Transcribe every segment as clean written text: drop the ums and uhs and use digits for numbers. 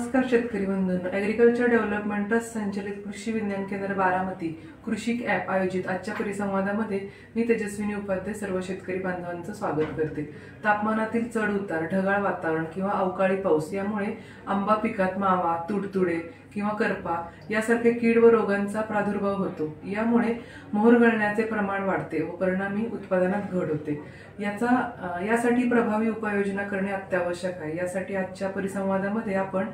नमस्कार शेतकरी बंधूंनो, agriculture development trust संचलित कृषी विज्ञान केंद्र बारामती कृषिक ॲप आयोजित आजच्या परिसंवादामध्ये मी तेजस्विनी उपाध्याय सर्व शेतकरी बांधवांचं स्वागत करते. तापमानातील चढ उतार, ढगाळ वातावरण किंवा अवकाळी पाऊस यामुळे आंबा पिकात मावा, तुडतुडे किंवा करपा यासारखे कीड व रोगांचा प्रादुर्भाव होतो. यामुळे मोहर गळण्याचे प्रमाण वाढते व परिणामी उत्पादनात घट होते. यासाठी प्रभावी उपाययोजना करणे अत्यावश्यक आहे. यासाठी आजच्या परिसंवादामध्ये आपण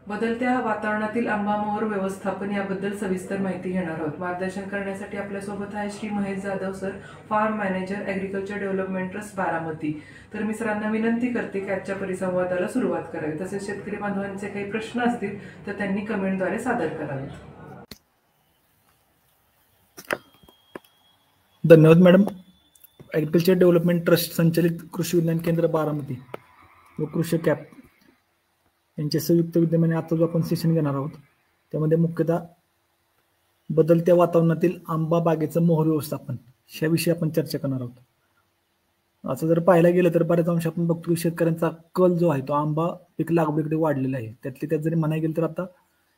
बदलत्या वातावरणातील आंबा मोहर व्यवस्थापन याबद्दल सविस्तर माहिती घेणार आहोत. मार्गदर्शन करण्यासाठी आपल्यासोबत आहे Shri Mahesh Jadhav sir, farm manager, agriculture development trust Baramati. तर मी सरांना विनंती करते की आजच्या परिसंवादाला सुरुवात करावी. तसेच शेतकरी बांधवांचे काही प्रश्न असतील तर त्यांनी कमेंटद्वारे सादर करावेत. धन्यवाद मॅडम. ॲग्रिकल्चर डेव्हलपमेंट ट्रस्ट संचलित कृषी विज्ञान केंद्र बारामती व कृषिक ॲप यांचे संयुक्त विद्यमाने आता जो आपण सेशन घेणार आहोत त्यामध्ये मुख्यतः बदलत्या वातावरणातील आंबा बागेचं मोहर व्यवस्थापन याविषयी आपण चर्चा करणार आहोत. असं जर पाहायला गेलं तर बऱ्याच अंश आपण बघतो की शेतकऱ्यांचा कल जो आहे तो आंबा पीक लागवडीकडे वाढलेला आहे. त्यात जरी म्हणायला गेलं तर आता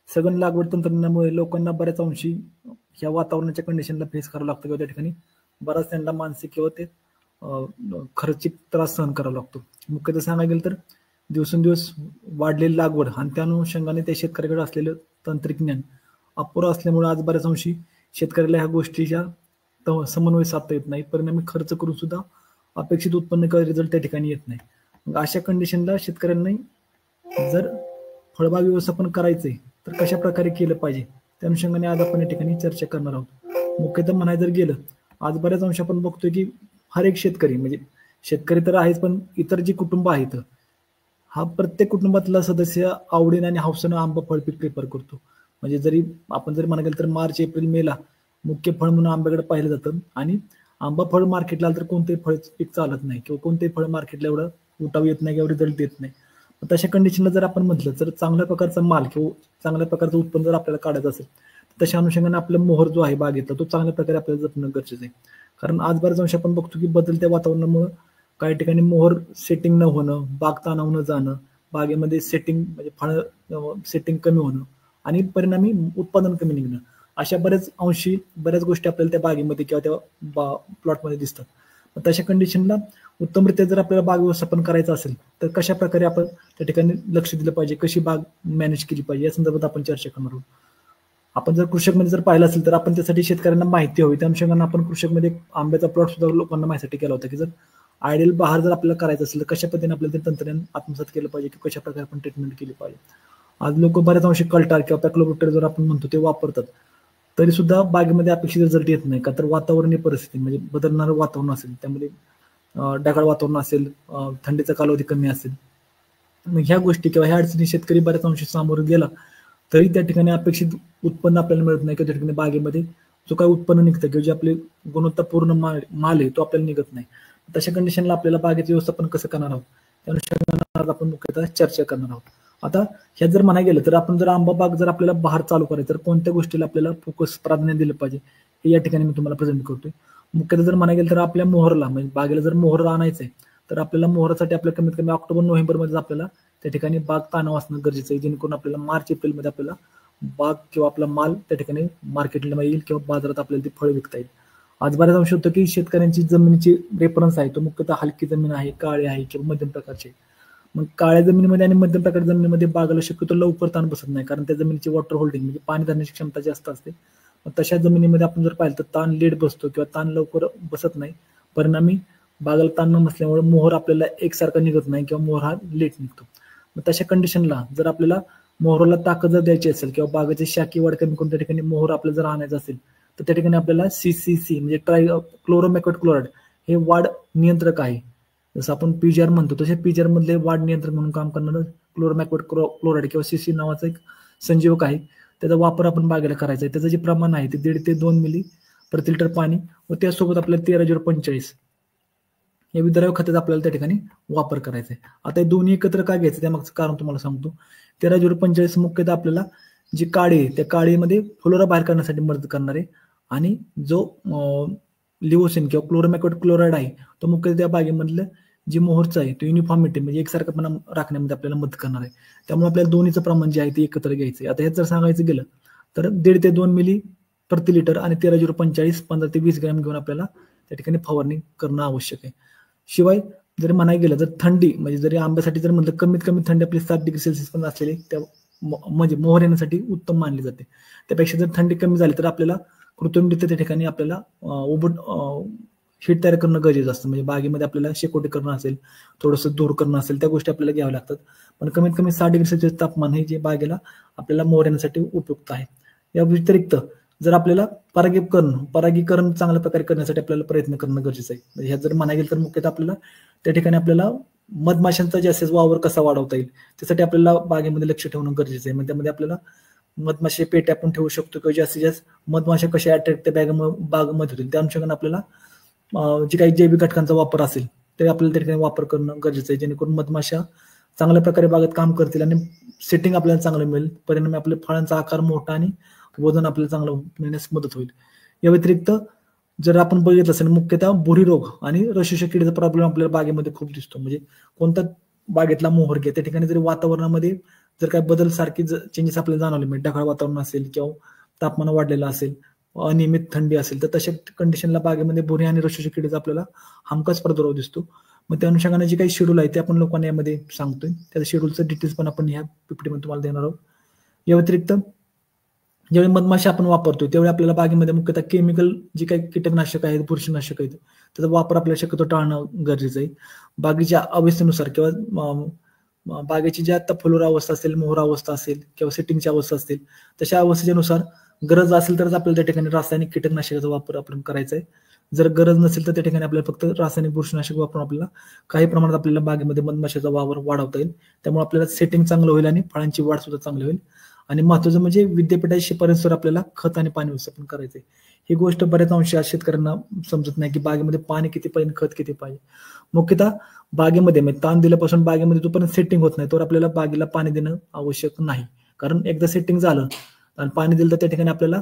सघन लागवड तंत्रज्ञानामुळे लोकांना बऱ्याच अंशी ह्या वातावरणाच्या कंडिशनला फेस करावं लागतं किंवा त्या ठिकाणी बराच त्यांना मानसिक किंवा ते खर्चिक त्रास सहन करावा लागतो. मुख्यतः सांगायला गेलं तर दिवसेंदिवस वाढलेली लागवड आणि त्या अनुषंगाने त्या शेतकऱ्याकडे असलेलं तांत्रिक ज्ञान अपुरं असल्यामुळे आज बऱ्याच अंशी शेतकऱ्याला ह्या गोष्टीच्या समन्वय साधता येत नाही. परिणामी खर्च करून सुद्धा अपेक्षित उत्पन्न किंवा रिझल्ट त्या ठिकाणी येत नाही. मग अशा कंडिशनला शेतकऱ्यांनी जर फळबाग व्यवस्थापन करायचंय तर कशा प्रकारे केलं पाहिजे त्या अनुषंगाने आज आपण या ठिकाणी चर्चा करणार आहोत. मुख्यतः म्हणायला जर गेलं आज बऱ्याच अंश आपण बघतोय की हर एक शेतकरी म्हणजे शेतकरी तर आहेच पण इतर जी कुटुंब आहेत हा प्रत्येक कुटुंबातला सदस्य आवडीने आणि हौसेनं आंबा फळ पीक प्रिफर करतो. म्हणजे जरी आपण जर म्हणायला गेलं तर मार्च एप्रिल मेला मुख्य फळ म्हणून आंब्याकडे पाहिलं जातं आणि आंबा फळ मार्केटला आलं तर कोणतेही फळ पीक चालत नाही किंवा कोणतेही फळ मार्केटला एवढं उठाव येत नाही किंवा रिझल्ट देत नाही. तशा कंडिशनला जर आपण म्हटलं तर चांगल्या प्रकारचा माल किंवा चांगल्या प्रकारचं उत्पन्न जर आपल्याला काढायचं असेल तर तशा अनुषंगाने आपला मोहर जो आहे बागेतला तो चांगल्या प्रकारे आपल्याला जपणं गरजेचं आहे. कारण आज बऱ्याच अंश आपण बघतो की बदलत्या वातावरणामुळे काही ठिकाणी मोहर सेटिंग न होणं, बाग ताणावं न जाणं, बागेमध्ये सेटिंग म्हणजे फळ सेटिंग कमी होणं आणि परिणामी उत्पादन कमी निघणं अशा बऱ्याच गोष्टी आपल्याला त्या बागेमध्ये किंवा त्या प्लॉटमध्ये दिसतात. तशा कंडिशनला उत्तमरित्या जर आपल्याला बाग व्यवस्थापन करायचं असेल तर कशा प्रकारे आपण त्या ठिकाणी लक्ष दिलं पाहिजे, कशी बाग मॅनेज केली पाहिजे या संदर्भात आपण चर्चा करणार आहोत. आपण जर कृषकमध्ये जर पाहिलं असेल तर आपण त्यासाठी शेतकऱ्यांना माहिती हवी त्या अनुषंगाने आपण कृषकमध्ये आंब्याचा प्लॉट सुद्धा लोकांना माहितीसाठी केला होता की जर आयडियल बहार जर आपल्याला करायचं असेल तर कशा पद्धतीने आपल्याला ते तंत्रज्ञान आत्मसात केलं पाहिजे की कशा प्रकारे आपण ट्रीटमेंट केली पाहिजे. आज लोक बऱ्याच अंशी कल्टार किंवा पॅक्लोबॅक्टर जर आपण म्हणतो ते वापरतात तरी सुद्धा बागेमध्ये अपेक्षित रिझल्ट येत नाही. का तर वातावरणीय परिस्थिती म्हणजे बदलणारं वातावरण असेल, त्यामध्ये ढगाळ वातावरण असेल, थंडीचा कालावधी कमी असेल, मग ह्या गोष्टी किंवा ह्या अडचणी शेतकरी बऱ्याच अंशी सामोरं गेला तरी त्या ठिकाणी अपेक्षित उत्पन्न आपल्याला मिळत नाही किंवा त्या ठिकाणी बागेमध्ये जो काही उत्पन्न निघतं किंवा जे आपले गुणवत्तापूर्ण माल आहे तो आपल्याला निघत नाही. तशा कंडिशनला आपल्याला बागेचं व्यवस्थापन कसं करणार आहोत त्या अनुषंगाने आपण मुख्यतः चर्चा करणार आहोत. आता ह्यात जर म्हणायला गेलं तर आपण जर आंबा बाग जर आपल्याला बहार चालू करायचं तर कोणत्या गोष्टीला आपल्याला फोकस प्राधान्य दिलं पाहिजे हे या ठिकाणी मी तुम्हाला प्रेझेंट करतोय. मुख्यतः जर म्हणायला गेलं तर आपल्या मोहरला म्हणजे बागेला जर मोहर आणायचंय तर आपल्याला मोहरासाठी आपल्याला कमीत कमी ऑक्टोबर नोव्हेंबरमध्ये आपल्याला त्या ठिकाणी बाग ताणावं असणं गरजेचं आहे जेणेकरून आपल्याला मार्च एप्रिलमध्ये आपल्याला बाग किंवा आपला माल त्या ठिकाणी मार्केटला येईल किंवा बाजारात आपल्याला ती फळ विकता येईल. आज बऱ्याच अंश होतं की शेतकऱ्यांची जमिनीची रेफरन्स आहे तो मुख्यतः हलकी जमीन आहे, काळी आहे किंवा मध्यम प्रकारची. मग काळ्या जमिनीमध्ये आणि मध्यम प्रकारच्या जमिनीमध्ये बागाला शक्यतो लवकर ताण बसत नाही कारण त्या जमिनीची वॉटर होल्डिंग म्हणजे पाणी धरण्याची क्षमता जास्त असते. मग तशा जमिनीमध्ये आपण जर पाहिलं तर ताण लेट बसतो किंवा ताण लवकर बसत नाही. परिणामी बागाला ताण न बसल्यामुळे मोहर आपल्याला एकसारखा निघत नाही किंवा मोहर हा लेट निघतो. मग तशा कंडिशनला जर आपल्याला मोहराला ताकद जर द्यायची असेल किंवा बागेची शाखी वाढ कमी करून त्या ठिकाणी मोहर आपल्याला जर आणायचं असेल तर त्या ठिकाणी आपल्याला CCC म्हणजे क्लोरोमॅक्वेट क्लोराइड हे वाढ नियंत्रक आहे. जसं आपण पीजीआर म्हणतो तसे पीजीआर मधले वाढ नियंत्रक म्हणून काम करणारं क्लोरोमॅक्वेट क्लोराइड किंवा CC नावाचा एक संजीवक आहे. त्याचा वापर आपण बागेला करायचा आहे. त्याचं जे प्रमाण आहे ते 1.5 ते 2 मिली प्रति लिटर पाणी व त्यासोबत आपल्याला 13-0-45 या विद्राव्य खताचा आपल्याला त्या ठिकाणी वापर करायचा आहे. आता हे दोन्ही एकत्र का घ्यायचं त्यामागचं कारण तुम्हाला सांगतो. 13-0-45 मुख्यतः आपल्याला जी काळी आहे त्या काळीमध्ये फ्लोरा बाहेर काढण्यासाठी मदत करणारे आणि जो लिओसिन किंवा क्लोरोमॅक्वेट क्लोराइड आहे तो मुख्यतः त्या बागेमधलं जी मोहरचं आहे तो युनिफॉर्मिटी म्हणजे एकसारखंपणा राखण्यामध्ये आपल्याला मदत करणार आहे. त्यामुळे आपल्याला दोन्हीचं प्रमाण जे आहे ते एकत्र घ्यायचं आहे. आता हे जर सांगायचं गेलं तर 1.5 ते 2 मिली प्रति लिटर आणि 13,045 15 ते 20 ग्रॅम घेऊन आपल्याला त्या ठिकाणी फवारणी करणं आवश्यक आहे. शिवाय जरी म्हणायला गेलं जर थंडी म्हणजे जरी आंब्यासाठी जर म्हणलं कमीत कमी थंडी आपली 7 डिग्री सेल्सिअस पण असलेली त्या म्हणजे मोहर येण्यासाठी उत्तम मानली जाते. त्यापेक्षा जर थंडी कमी झाली तर आपल्याला कृत्रिमरित्या त्या ठिकाणी आपल्याला हीट तयार करणं गरजेचं असतं. म्हणजे बागेमध्ये आपल्याला शेकोटी करणं असेल, थोडंसं धूर करणं असेल, त्या गोष्टी आपल्याला घ्याव्या लागतात. पण कमीत कमी 6 डिग्री सेल्सिअस तापमान हे जे बागेला आपल्याला मोहर येण्यासाठी उपयुक्त आहे. या व्यतिरिक्त जर आपल्याला परागीकरण चांगल्या प्रकारे करण्यासाठी आपल्याला प्रयत्न करणं गरजेचं आहे. म्हणजे ह्यात जर म्हणायला गेलं तर मुख्यतः आपल्याला त्या ठिकाणी आपल्याला मधमाशांचा जास्तीत वावर कसा वाढवता येईल त्यासाठी आपल्याला बागेमध्ये लक्ष ठेवणं गरजेचं आहे. म्हणजे त्यामध्ये आपल्याला मधमाशी पेटी आपण ठेवू शकतो किंवा जास्तीत जास्त मधमाशा कशा अट्रॅक्ट त्या बागेमध्ये होतील त्या अनुषंगाने आपल्याला जे काही जैविक घटकांचा वापर असेल ते आपल्याला त्या ठिकाणी वापर करणं गरजेचं आहे. जेणेकरून मधमाशा चांगल्या प्रकारे बागेत काम करतील आणि सेटिंग आपल्याला चांगलं मिळेल. परिणामी आपल्या फळांचा आकार मोठा आणि वजन आपल्याला चांगलं मिळण्यास मदत होईल. या व्यतिरिक्त जर आपण बघितलं असेल मुख्यतः बुरी रोग आणि रशीच्या किडीचा प्रॉब्लेम आपल्याला बागेमध्ये खूप दिसतो. म्हणजे कोणता बागेतला मोहर घ्या त्या ठिकाणी जरी वातावरणामध्ये जर काही बदल सारखी चेंजेस आपल्याला जाणवले म्हणजे ढगाळ वातावरण असेल किंवा तापमान वाढलेलं असेल, अनियमित थंडी असेल तर तशा कंडिशनला बागेमध्ये बुरी आणि रशीच्या किडीचा आपल्याला हमखास प्रादुर्भाव दिसतो. मग त्या अनुषंगाने जे काही शेड्यूल आहे ते आपण लोकांना यामध्ये सांगतोय. त्या शेड्यूलचं डिटेल्स पण आपण ह्या पीपीटीमध्ये तुम्हाला देणार आहोत. या व्यतिरिक्त ज्यावेळी मधमाशी आपण वापरतो त्यावेळी आपल्याला बागेमध्ये मुख्यतः केमिकल जे काही कीटकनाशक आहेत, बुरशीनाशक आहेत त्याचा वापर आपल्याला शक्यतो टाळणं गरजेचं आहे. बागेच्या अवस्थेनुसार किंवा बागेची जी आता फुलोरा अवस्था असेल, मोहरा अवस्था असेल किंवा सेटिंगची अवस्था असेल तशा अवस्थेच्या नुसार गरज असेल तरच आपल्याला त्या ठिकाणी रासायनिक कीटकनाशकाचा वापर आपण करायचा आहे. जर गरज नसेल तर त्या ठिकाणी आपल्याला फक्त रासायनिक बुरशीनाशक वापरून आपल्याला काही प्रमाणात आपल्याला बागेमध्ये मधमाशाचा वावर वाढवता येईल. त्यामुळे आपल्याला सेटिंग चांगलं होईल आणि फळांची वाढ सुद्धा चांगली होईल. आणि महत्वाचं म्हणजे विद्यापीठाच्या शिफारसीवर आपल्याला खत आणि पाणी व्यवस्थापन करायचंय. ही गोष्ट बऱ्याच अंशी शेतकऱ्यांना समजत नाही की बागेमध्ये पाणी किती पाहिजे, खत किती पाहिजे. मुख्यतः बागेमध्ये ताण दिल्यापासून बागेमध्ये जोपर्यंत सेटिंग होत नाही तोवर आपल्याला बागेला पाणी देणं आवश्यक नाही. कारण एकदा सेटिंग झालं आणि पाणी दिलं तर त्या ठिकाणी आपल्याला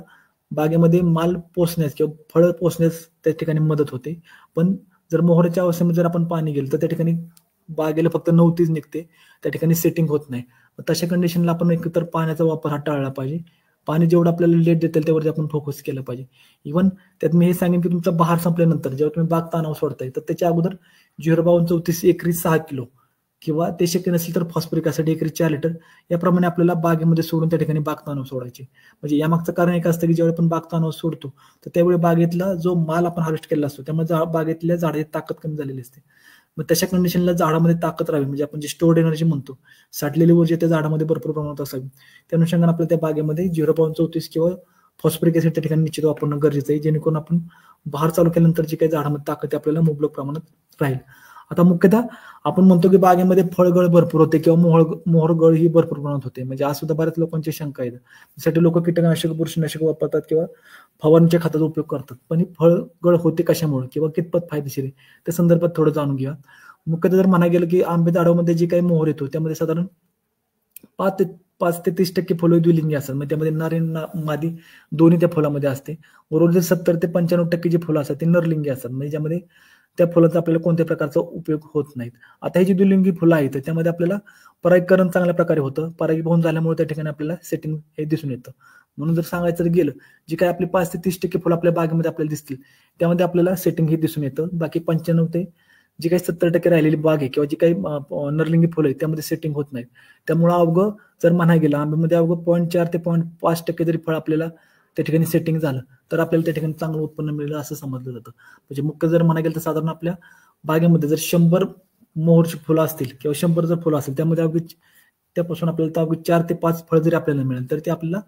बागेमध्ये माल पोचण्यास किंवा फळं पोचण्यास त्या ठिकाणी मदत होते. पण जर मोहराच्या अवस्थेमध्ये जर आपण पाणी गेलं तर त्या ठिकाणी बागेला फक्त नवतीच निघते, त्या ठिकाणी सेटिंग होत नाही. तशा कंडिशनला आपण एकतर पाण्याचा वापर हा टाळला पाहिजे. पाणी जेवढं आपल्याला लेट देतील त्यावरती आपण फोकस केलं पाहिजे. इव्हन त्यात मी हे सांगेन की तुमचा बहार संपल्यानंतर जेव्हा तुम्ही बाग ताणावर सोडताय तर त्याच्या अगोदर 0.34 एकरी 6 किलो किंवा ते शक्य नसेल तर फॉस्फरिक ऍसिड एकरी 4 लिटर याप्रमाणे आपल्याला बागेमध्ये सोडून त्या ठिकाणी बाग ताणावर सोडायची. म्हणजे यामागचं कारण एक असतं की ज्यावेळी आपण बाग ताणावर सोडतो तर त्यावेळी बागेतला जो माल आपण हार्वेस्ट केलेला असतो त्यामुळे बागेतल्या झाडाची ताकद कमी झालेली असते. मग तशा कंडिशनला झाडामध्ये ताकद राहावी म्हणजे आपण जे स्टोर्ड एनर्जी म्हणतो, साठलेली ऊर्जा त्या झाडामध्ये भरपूर प्रमाणात असावी. त्या अनुषंगाने आपल्या त्या बागेमध्ये 0.34 किंवा फॉस्फरिक ऍसिड त्या ठिकाणी निश्चित वापरणं गरजेचं आहे. जेणेकरून आपण बहार चालू केल्यानंतर जी काही झाडामध्ये ताकद आहे आपल्याला मुबलक प्रमाणात राहील. आता मुख्यतः आपण म्हणतो की बागेमध्ये फळगळ भरपूर होते किंवा मोहरगळ ही भरपूर प्रमाणात होते. म्हणजे आज सुद्धा बऱ्याच लोकांची शंका आहे. त्यासाठी लोक कीटकनाशक, बुरशीनाशक वापरतात किंवा फवारणीच्या खताचा उपयोग करतात. पण ही फळगळ होते कशामुळे किंवा कितपत फायदेशीर आहे त्या संदर्भात थोडं जाणून घ्या. मुख्यतः जर म्हणायला गेलं की आंबे झाडामध्ये जे काही मोहर येतो त्यामध्ये साधारण 5 ते 30% फुलं द्विलिंगी असतात. म्हणजे त्यामध्ये नर आणि मादी दोन्ही त्या फुलामध्ये असते. उर्वरित 70 ते 95% जे फुलं असतात ते नरलिंगी असतात. म्हणजे ज्यामध्ये त्या फुलाचा आपल्याला कोणत्या प्रकारचा उपयोग होत नाहीत. आता ही जी द्विलिंगी फुलं आहेत त्यामध्ये आपल्याला परागीकरण चांगल्या प्रकारे होतं. परागीभवन झाल्यामुळे त्या ठिकाणी आपल्याला सेटिंग हे दिसून येतं. म्हणून जर सांगायचं गेलं जी काही आपली 5 ते 30% फुलं आपल्या बागेमध्ये आपल्याला दिसतील त्यामध्ये आपल्याला सेटिंग हे दिसून येतं. बाकी 95 ते जी काही 70% राहिलेली बाग आहे किंवा जी काही नरलिंगी फुलं आहेत त्यामध्ये सेटिंग होत नाहीत. त्यामुळे अवघं जर म्हणायला गेलं आंब्यामध्ये अवघं 0.4 ते 0.5% जरी फळ आपल्याला त्या ठिकाणी सेटिंग झालं तर आपल्याला त्या ठिकाणी चांगलं उत्पन्न मिळेल असं समजलं जातं. म्हणजे मुख्य जर म्हणायला गेलं तर साधारण आपल्या बागेमध्ये जर 100 मोहरची फुलं असतील किंवा 100 जर फुलं असतील त्यामध्ये अवघी त्यापासून आपल्याला अवघी 4 ते 5 फळ जरी आपल्याला मिळेल तर ते आपल्याला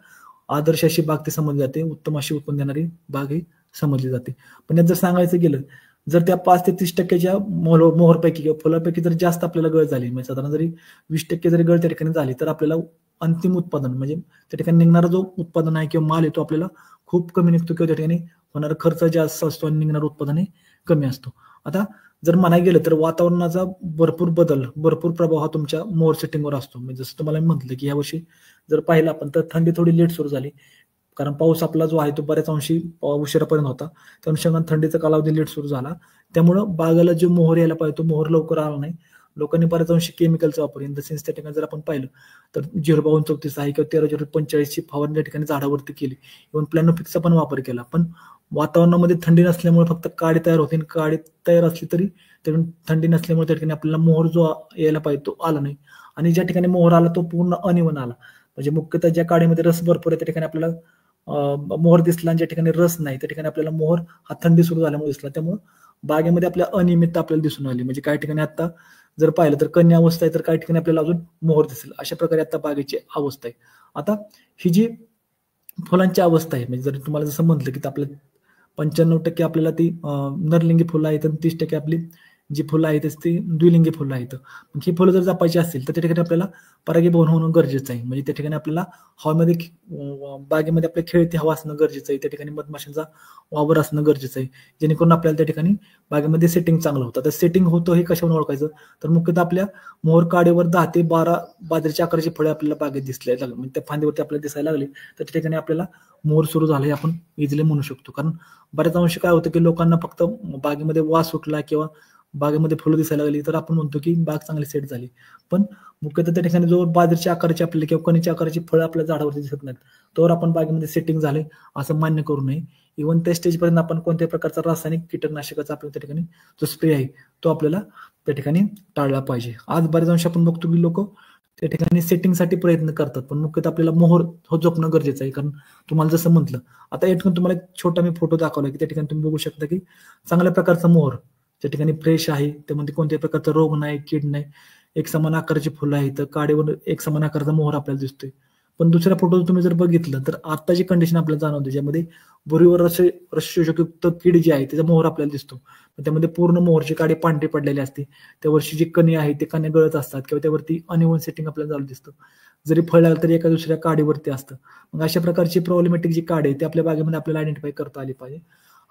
आदर्श अशी बाग ते समजली जाते, उत्तम अशी उत्पन्न देणारी बाग ही समजली जाते. पण यात जर सांगायचं गेलं जर त्या 5 ते 30%च्या मोहरपैकी किंवा फुलापैकी जर जास्त आपल्याला गळ झाली म्हणजे साधारण जरी 20% जरी गळ त्या ठिकाणी झाली तर आपल्याला अंतिम उत्पादन म्हणजे त्या ठिकाणी निघणारा जो उत्पादन आहे किंवा माल आहे तो आपल्याला खूप कमी निघतो किंवा त्या ठिकाणी होणारा खर्च जास्त असतो आणि निघणारं उत्पादन हे कमी असतो. आता जर म्हणायला गेलं तर वातावरणाचा भरपूर प्रभाव हा तुमच्या मोहर सेटिंगवर असतो. म्हणजे जसं तुम्हाला म्हटलं की यावर्षी जर पाहिलं आपण तर थंडी थोडी लेट सुरू झाली. कारण पाऊस आपला जो आहे तो बऱ्याच अंशी उशिरापर्यंत होता, त्या अनुषंगाने थंडीचा कालावधी लेट सुरू झाला. त्यामुळं बागेला जो मोहर यायला पाहिजे तो मोहर लवकर आला नाही. लोकांनी बऱ्याच अंशी केमिकलचा वापर, इन द सेन्स त्या ठिकाणी जर आपण पाहिलं तर 05234 आहे किंवा 1345 ची फवारणी त्या ठिकाणी झाडावरती केली. इव्हन प्लॅनोफिक्सचा पण वापर केला. पण वातावरणामध्ये थंडी नसल्यामुळे फक्त काडी तयार होते, आणि काडी तयार असली तरी थंडी नसल्यामुळे त्या ठिकाणी आपल्याला मोहर जो यायला पाहिजे तो आला नाही. आणि ज्या ठिकाणी मोहर आला तो पूर्ण अनिवन आला. म्हणजे मुख्यतः ज्या काडीमध्ये रस भरपूर आहे त्या ठिकाणी आपल्याला मोहर दिसला, आणि ज्या ठिकाणी रस नाही त्या ठिकाणी आपल्याला मोहर हा थंडी सुरू झाल्यामुळे दिसला. त्यामुळे बागेमध्ये आपल्या अनियमितता आपल्याला दिसून आली. म्हणजे काही ठिकाणी आता जर पाहिलं तर कन्या अवस्था आहे, तर काही ठिकाणी आपल्याला अजून मोहर दिसेल. अशा प्रकारे आता बागेची अवस्था आहे. आता ही जी फुलांची अवस्था आहे, म्हणजे जर तुम्हाला जसं म्हटलं की आपल्या 95% आपल्याला ती नरलिंगी फुलं आहेत, आणि 30% आपली जी फुलं आहेत ती द्विलिंगी फुलं आहेत. ही फुलं जर जपायची असतील तर त्या ठिकाणी आपल्याला परागीभवन होणं गरजेचं आहे. म्हणजे त्या ठिकाणी आपल्याला हवेमध्ये बागेमध्ये आपल्या खेळती हवा असणं गरजेचं आहे. त्या ठिकाणी मधमाशांचा वावर असणं गरजेचं आहे, जेणेकरून आपल्याला त्या ठिकाणी बागेमध्ये सेटिंग चांगलं होतं. तर सेटिंग होतं हे कशावर ओळखायचं, तर मुख्यतः आपल्या मोहर काडीवर 10 ते 12 बाजरीच्या आकाराची फळे आपल्याला बागेत दिसल्या लागली, म्हणजे त्या फांदीवरती आपल्याला दिसायला लागली, तर त्या ठिकाणी आपल्याला मोहर सुरू झाला हे आपण इझिली म्हणू शकतो. कारण बऱ्याच अंशी काय होतं की लोकांना फक्त बागेमध्ये वास सुटला किंवा बागेमध्ये फुलं दिसायला लागली तर आपण म्हणतो की बाग चांगली सेट झाली. पण मुख्यतः त्या ठिकाणी जो बाजरीच्या आकाराची आपल्याला किंवा कणीच्या आकाराची फळं आपल्या झाडावरती दिसत नाहीत, तोवर आपण बागेमध्ये सेटिंग झाले असं मान्य करू नये. इव्हन त्या स्टेजपर्यंत आपण कोणत्याही प्रकारचा रासायनिक कीटकनाशकाचा आपल्या त्या ठिकाणी जो स्प्रे आहे तो आपल्याला त्या ठिकाणी टाळला पाहिजे. आज बऱ्याच अंशी आपण बघतो की लोक त्या ठिकाणी सेटिंगसाठी प्रयत्न करतात, पण मुख्यतः आपल्याला मोहर हो जपणं गरजेचं आहे. कारण तुम्हाला जसं म्हटलं, आता या ठिकाणी तुम्हाला एक छोटा मी फोटो दाखवला की त्या ठिकाणी तुम्ही बघू शकता की चांगल्या प्रकारचा मोहर त्या ठिकाणी फ्रेश आहे, त्यामध्ये कोणत्याही प्रकारचा रोग नाही, कीड नाही, एक समान आकाराची फुलं आहेत, काडीवर एक समान आकाराचा मोहर आपल्याला दिसतोय. पण दुसऱ्या फोटो तुम्ही जर बघितलं तर आत्ताची कंडिशन आपल्याला जाणवते, ज्यामध्ये बुरीवर रसशोषकयुक्त कीड जी आहे त्याचा मोहर आपल्याला दिसतो. त्यामध्ये पूर्ण मोहरची काडी पांढरी पडलेली असते, त्या वर्षी जी कणी आहे ते कण्या गळत असतात किंवा त्यावरती अनइव्हन सेटिंग आपल्याला झालं दिसतं. जरी फळ लागलं तरी एका दुसऱ्या काडीवरती असतं. मग अशा प्रकारची प्रॉब्लेमॅटिक जी काडी आहे ती आपल्या बागेमध्ये आपल्याला आयडेंटिफाय करता आली पाहिजे.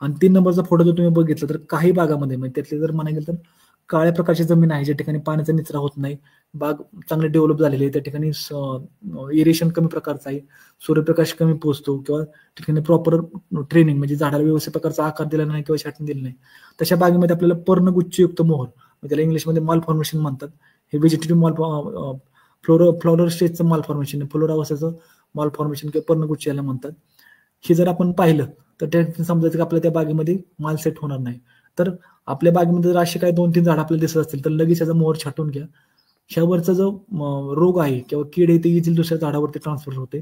आणि 3 नंबरचा फोटो जर तुम्ही बघितला तर काही बागामध्ये, म्हणजे त्यातले जर म्हणायला गेलं तर काळ्या प्रकारची जमीन आहे, ज्या ठिकाणी पाण्याचा निचरा होत नाही, बाग चांगली डेव्हलप झालेली आहे, त्या ठिकाणी इरिगेशन कमी प्रकारचं आहे, सूर्यप्रकाश कमी पोहोचतो, किंवा ठिकाणी प्रॉपर ट्रेनिंग म्हणजे झाडाला व्यवस्थित प्रकारचा आकार दिला नाही किंवा छाटणी दिली नाही, तशा बागेमध्ये आपल्याला पर्णगुच्छयुक्त मोहर, त्याला इंग्लिशमध्ये माल फॉर्मेशन म्हणतात, हे व्हेजिटेटिव्ह माल फ्लोरल स्टेजचं माल फॉर्मेशन, फ्लोरा अवस्थेचं माल फॉर्मेशन किंवा पर्णगुच्छ याला म्हणतात. हे जर आपण पाहिलं तर त्या समजायचं की आपल्या त्या बागेमध्ये माल सेट होणार नाही. तर आपल्या बागेमध्ये जर असे काही 2-3 झाड आपल्याला दिसत असतील तर लगेच याचा मोहर छाटून घ्या. ह्यावरचा जो रोग आहे किंवा कीड आहे ते इझिली दुसऱ्या झाडावरती ट्रान्सफर होते.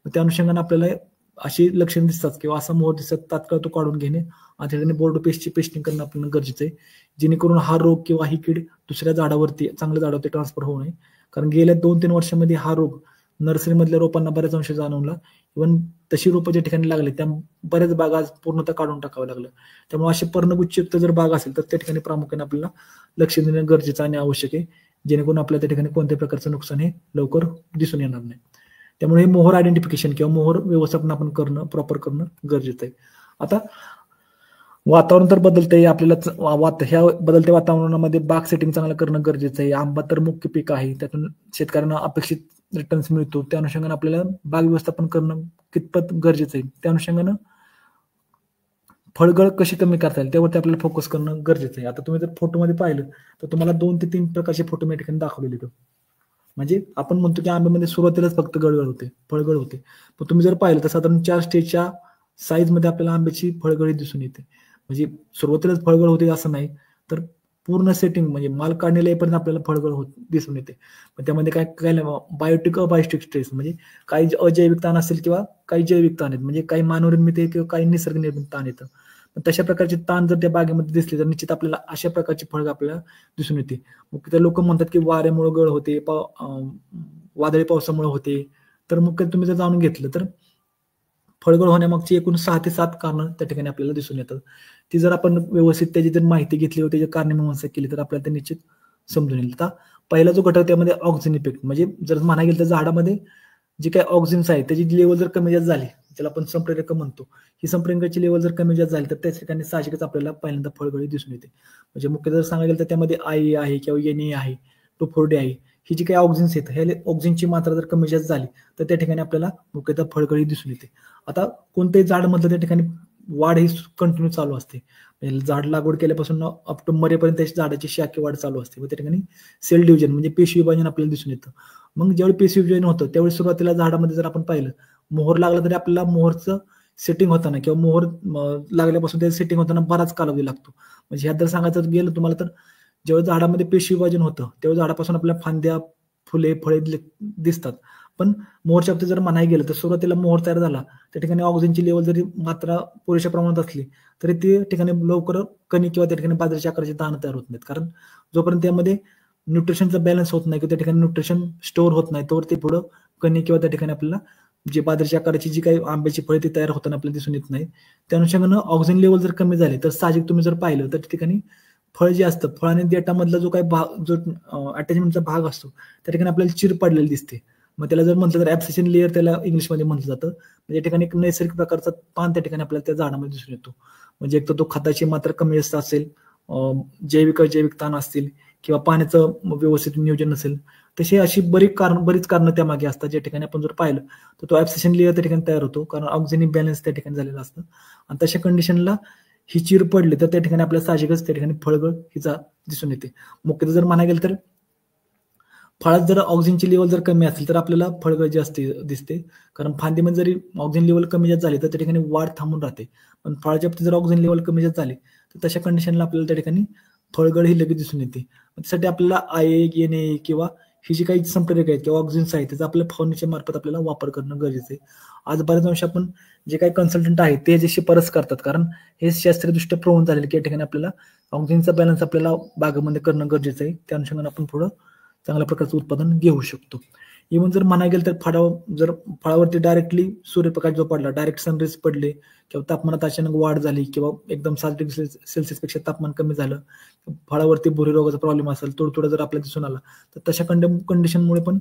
त्या अनुषंगाने आपल्याला अशी लक्षणे दिसतात किंवा असा मोहर दिसतात, तात्काळ तो काढून घेणे आणि त्याने बोर्डो पेस्टची पेस्टिंग करणं आपल्याला गरजेचं आहे, जेणेकरून हा रोग किंवा ही कीड दुसऱ्या झाडावरती चांगल्या झाडावरती ट्रान्सफर होऊ नये. कारण गेल्या 2-3 वर्षांमध्ये हा रोग नर्सरीमधल्या रोपांना बऱ्याच अंश जाणवला. इव्हन तशी रोपं ज्या ठिकाणी लागली त्या बऱ्याच बागा पूर्णतः काढून टाकावं लागलं. त्यामुळे अशी पर्णगुच्छयुक्त जर बाग असेल तर त्या ठिकाणी प्रामुख्याने आपल्याला लक्ष देणं गरजेचं आणि आवश्यक आहे, जेणेकरून आपल्याला त्या ठिकाणी कोणत्याही प्रकारचं नुकसान हे लवकर दिसून येणार नाही. त्यामुळे मोहर आयडेंटिफिकेशन किंवा मोहर व्यवस्थापन आपण करणं, प्रॉपर करणं गरजेचं आहे. आता वातावरण तर बदलतंय, आपल्याला ह्या बदलत्या वातावरणामध्ये बाग सेटिंग चांगलं करणं गरजेचं आहे. आंबा तर मुख्य पीक आहे, त्यातून शेतकऱ्यांना अपेक्षित रिटर्न्स मिळतो. त्या अनुषंगाने आपल्याला बाग व्यवस्थापन करणं कितपत गरजेचं आहे. त्या अनुषंगानं फळगळ कशी कमी करता येईल त्यावरती आपल्याला फोकस करणं गरजेचं आहे. आता तुम्ही जर फोटोमध्ये पाहिलं तर तुम्हाला 2 ते 3 प्रकारचे फोटो या ठिकाणी दाखवलेले आहेत. म्हणजे आपण म्हणतो की आंब्यामध्ये सुरुवातीलाच फक्त गळगळ होते, फळगळ होते, पण तुम्ही जर पाहिलं तर साधारण 4 स्टेजच्या साईजमध्ये आपल्याला आंब्याची फळगळी दिसून येते. म्हणजे सुरुवातीलाच फळगळ होते असं नाही, तर पूर्ण सेटिंग म्हणजे माल काढलेला येईपर्यंत आपल्याला फळगळ दिसून येते. पण त्यामध्ये काय काय बायोटिक अबायोटिक स्ट्रेस, म्हणजे काही अजैविक ताण असेल किंवा काही जैविक ताण आहेत, म्हणजे काही मानवनिर्मित आहे किंवा काही निसर्ग निर्मित ताण येतं. पण तशा प्रकारचे ताण जर त्या बागेमध्ये दिसले तर निश्चित आपल्याला अशा प्रकारची फळग आपल्याला दिसून येते. मग ते लोक म्हणतात की वाऱ्यामुळे गळ होते, वादळी पावसामुळे होते. तर मग तुम्ही जर जाणून घेतलं तर फळगळ होण्यामागची एकूण 6 ते 7 कारणं त्या ठिकाणी आपल्याला दिसून येतात. ती जर आपण व्यवस्थित त्याची जर माहिती घेतली व त्याची कारणे केली तर आपल्याला ते निश्चित समजून येईल. आता पहिला जो घटक त्यामध्ये ऑक्सिजन इफेक्ट, म्हणजे जर म्हणायला गेलं तर झाडामध्ये जे काही ऑक्सिजन्स आहे त्याची लेवल जर कमी जास्त झाली, ज्याला आपण संप्रेरक म्हणतो, ही संप्रेरकाची लेवल जर कमी जास्त झाली तर त्या ठिकाणी साहजिकच आपल्याला पहिल्यांदा फळगळी दिसून येते. म्हणजे मुख्य जर सांगायला गेलं तर त्यामध्ये आई आहे किंवा एन आहे, 2,4-D आहे, ही जी काही ऑक्सिजन्स आहेत हे ऑक्सिजनची मात्रा जर कमी जास्त झाली तर त्या ठिकाणी आपल्याला मुख्यतः फळगळी दिसून येते. आता कोणतेही झाड मधलं त्या ठिकाणी वाढ ही कंटिन्यू चालू असते. म्हणजे झाड लागवड केल्यापासून अप टू मरेपर्यंत त्याची झाडाची शाखी वाढ चालू असते व त्या ठिकाणी सेल डिव्हिजन म्हणजे पेशी विभाजन आपल्याला दिसून येतं. मग ज्यावेळी पेशी विभाजन होतं त्यावेळी सुरुवातीला झाडामध्ये जर आपण पाहिलं मोहर लागला तरी आपल्याला मोहरचं सेटिंग होताना किंवा मोहर लागल्यापासून त्याचं सेटिंग होताना बराच कालावधी लागतो. म्हणजे ह्यात जर सांगायचं गेलं तुम्हाला तर जेव्हा झाडामध्ये पेशी विभाजन होतं तेव्हा झाडापासून आपल्याला फांद्या, फुले, फळे दिसतात. पण मोहरच्या बाबतीत जर म्हणायला गेलं तर सुरुवातीला मोहर तयार झाला त्या ठिकाणी ऑक्सिजनची लेवल जरी मात्रा पुरेशा प्रमाणात असली तरी ते ठिकाणी लवकर कणी किंवा त्या ठिकाणी बाजरीच्या आकाराचे दाणे तयार होत नाहीत. कारण जोपर्यंत त्यामध्ये न्यूट्रिशनचा बॅलन्स होत नाही किंवा त्या ठिकाणी न्यूट्रिशन स्टोअर होत नाही तोवर ते पुढं कणी किंवा त्या ठिकाणी आपल्याला जे बाजरीच्या आकाराची जी काही आंब्याची फळे ती तयार होताना आपल्याला दिसून येत नाही. त्या अनुषंगानं ऑक्सिजन लेवल जर कमी झाले तर साहजिक तुम्ही जर पाहिलं तर त्या ठिकाणी फळ जे असतं फळ आणि देठामधला जो काही भाग जो अटॅचमेंटचा भाग असतो त्या ठिकाणी आपल्याला चिर पडलेली दिसते. मग त्याला जर म्हटलं तर ऍब्सेशन लेअर त्याला इंग्लिशमध्ये म्हटलं जातं. म्हणजे या ठिकाणी एक नैसर्गिक प्रकारचा पान त्या ठिकाणी आपल्याला त्या झाडामध्ये दिसून येतो. म्हणजे एक तर तो खताची मात्रा कमी जास्त असेल, जैविक ताण असतील किंवा पाण्याचं व्यवस्थित नियोजन नसेल तशी अशी बरीच कारणं त्यामागे असतात. ज्या ठिकाणी आपण जर पाहिलं तर तो ऍब्सेशन लेअर त्या ठिकाणी तयार होतो कारण ऑक्सिजन बॅलन्स त्या ठिकाणी झालेलं असतं आणि तशा कंडिशनला ही चीर पडली तर त्या ठिकाणी आपल्याला साहजिकच त्या ठिकाणी फळगळ हिचा दिसून येते. मुख्यतः जर म्हणायला गेलं तर फळात जर ऑक्सिजनची लेवल जर कमी असेल तर आपल्याला फळगळ जास्त दिसते. कारण फांदीमध्ये जरी ऑक्सिजन लेवल कमी जास्त झाली तर त्या ठिकाणी वाढ थांबून राहते. पण फळाच्या बाबतीत जर ऑक्सिजन लेवल कमी जास्त झाली तर तशा कंडिशनला आपल्याला त्या ठिकाणी फळगळ ही लगेच दिसून येते. त्यासाठी आपल्याला IAA किंवा ही जी काही संप्रेरक आहेत किंवा ऑक्सिजन्स आहेत त्याचा आपल्या फवारणीच्या मार्फत आपल्याला वापर करणं गरजेचं आहे. आज बऱ्याच अंश आपण जे काही कन्सल्टंट आहेत ते जे शिफारस करतात कारण हे शास्त्रीयदृष्ट्या प्रवण झालेलं की या ठिकाणी आपल्याला ऑक्सिजनचा बॅलन्स आपल्याला बागेमध्ये करणं गरजेचं आहे. त्या अनुषंगाने आपण पुढं चांगल्या प्रकारचं उत्पादन घेऊ शकतो. इव्हन जर म्हणायला गेलं तर फळावरती डायरेक्टली सूर्यप्रकाश जो पडला, डायरेक्ट सनरेज पडले किंवा तापमानात अचानक वाढ झाली किंवा एकदम 7 डिग्री सेल्सिअसपेक्षा तापमान कमी झालं, फळावरती भुरी रोगाचा प्रॉब्लेम असेल, तुडतुडा जर आपल्याला दिसून आला तर तशा कंडिशनमुळे पण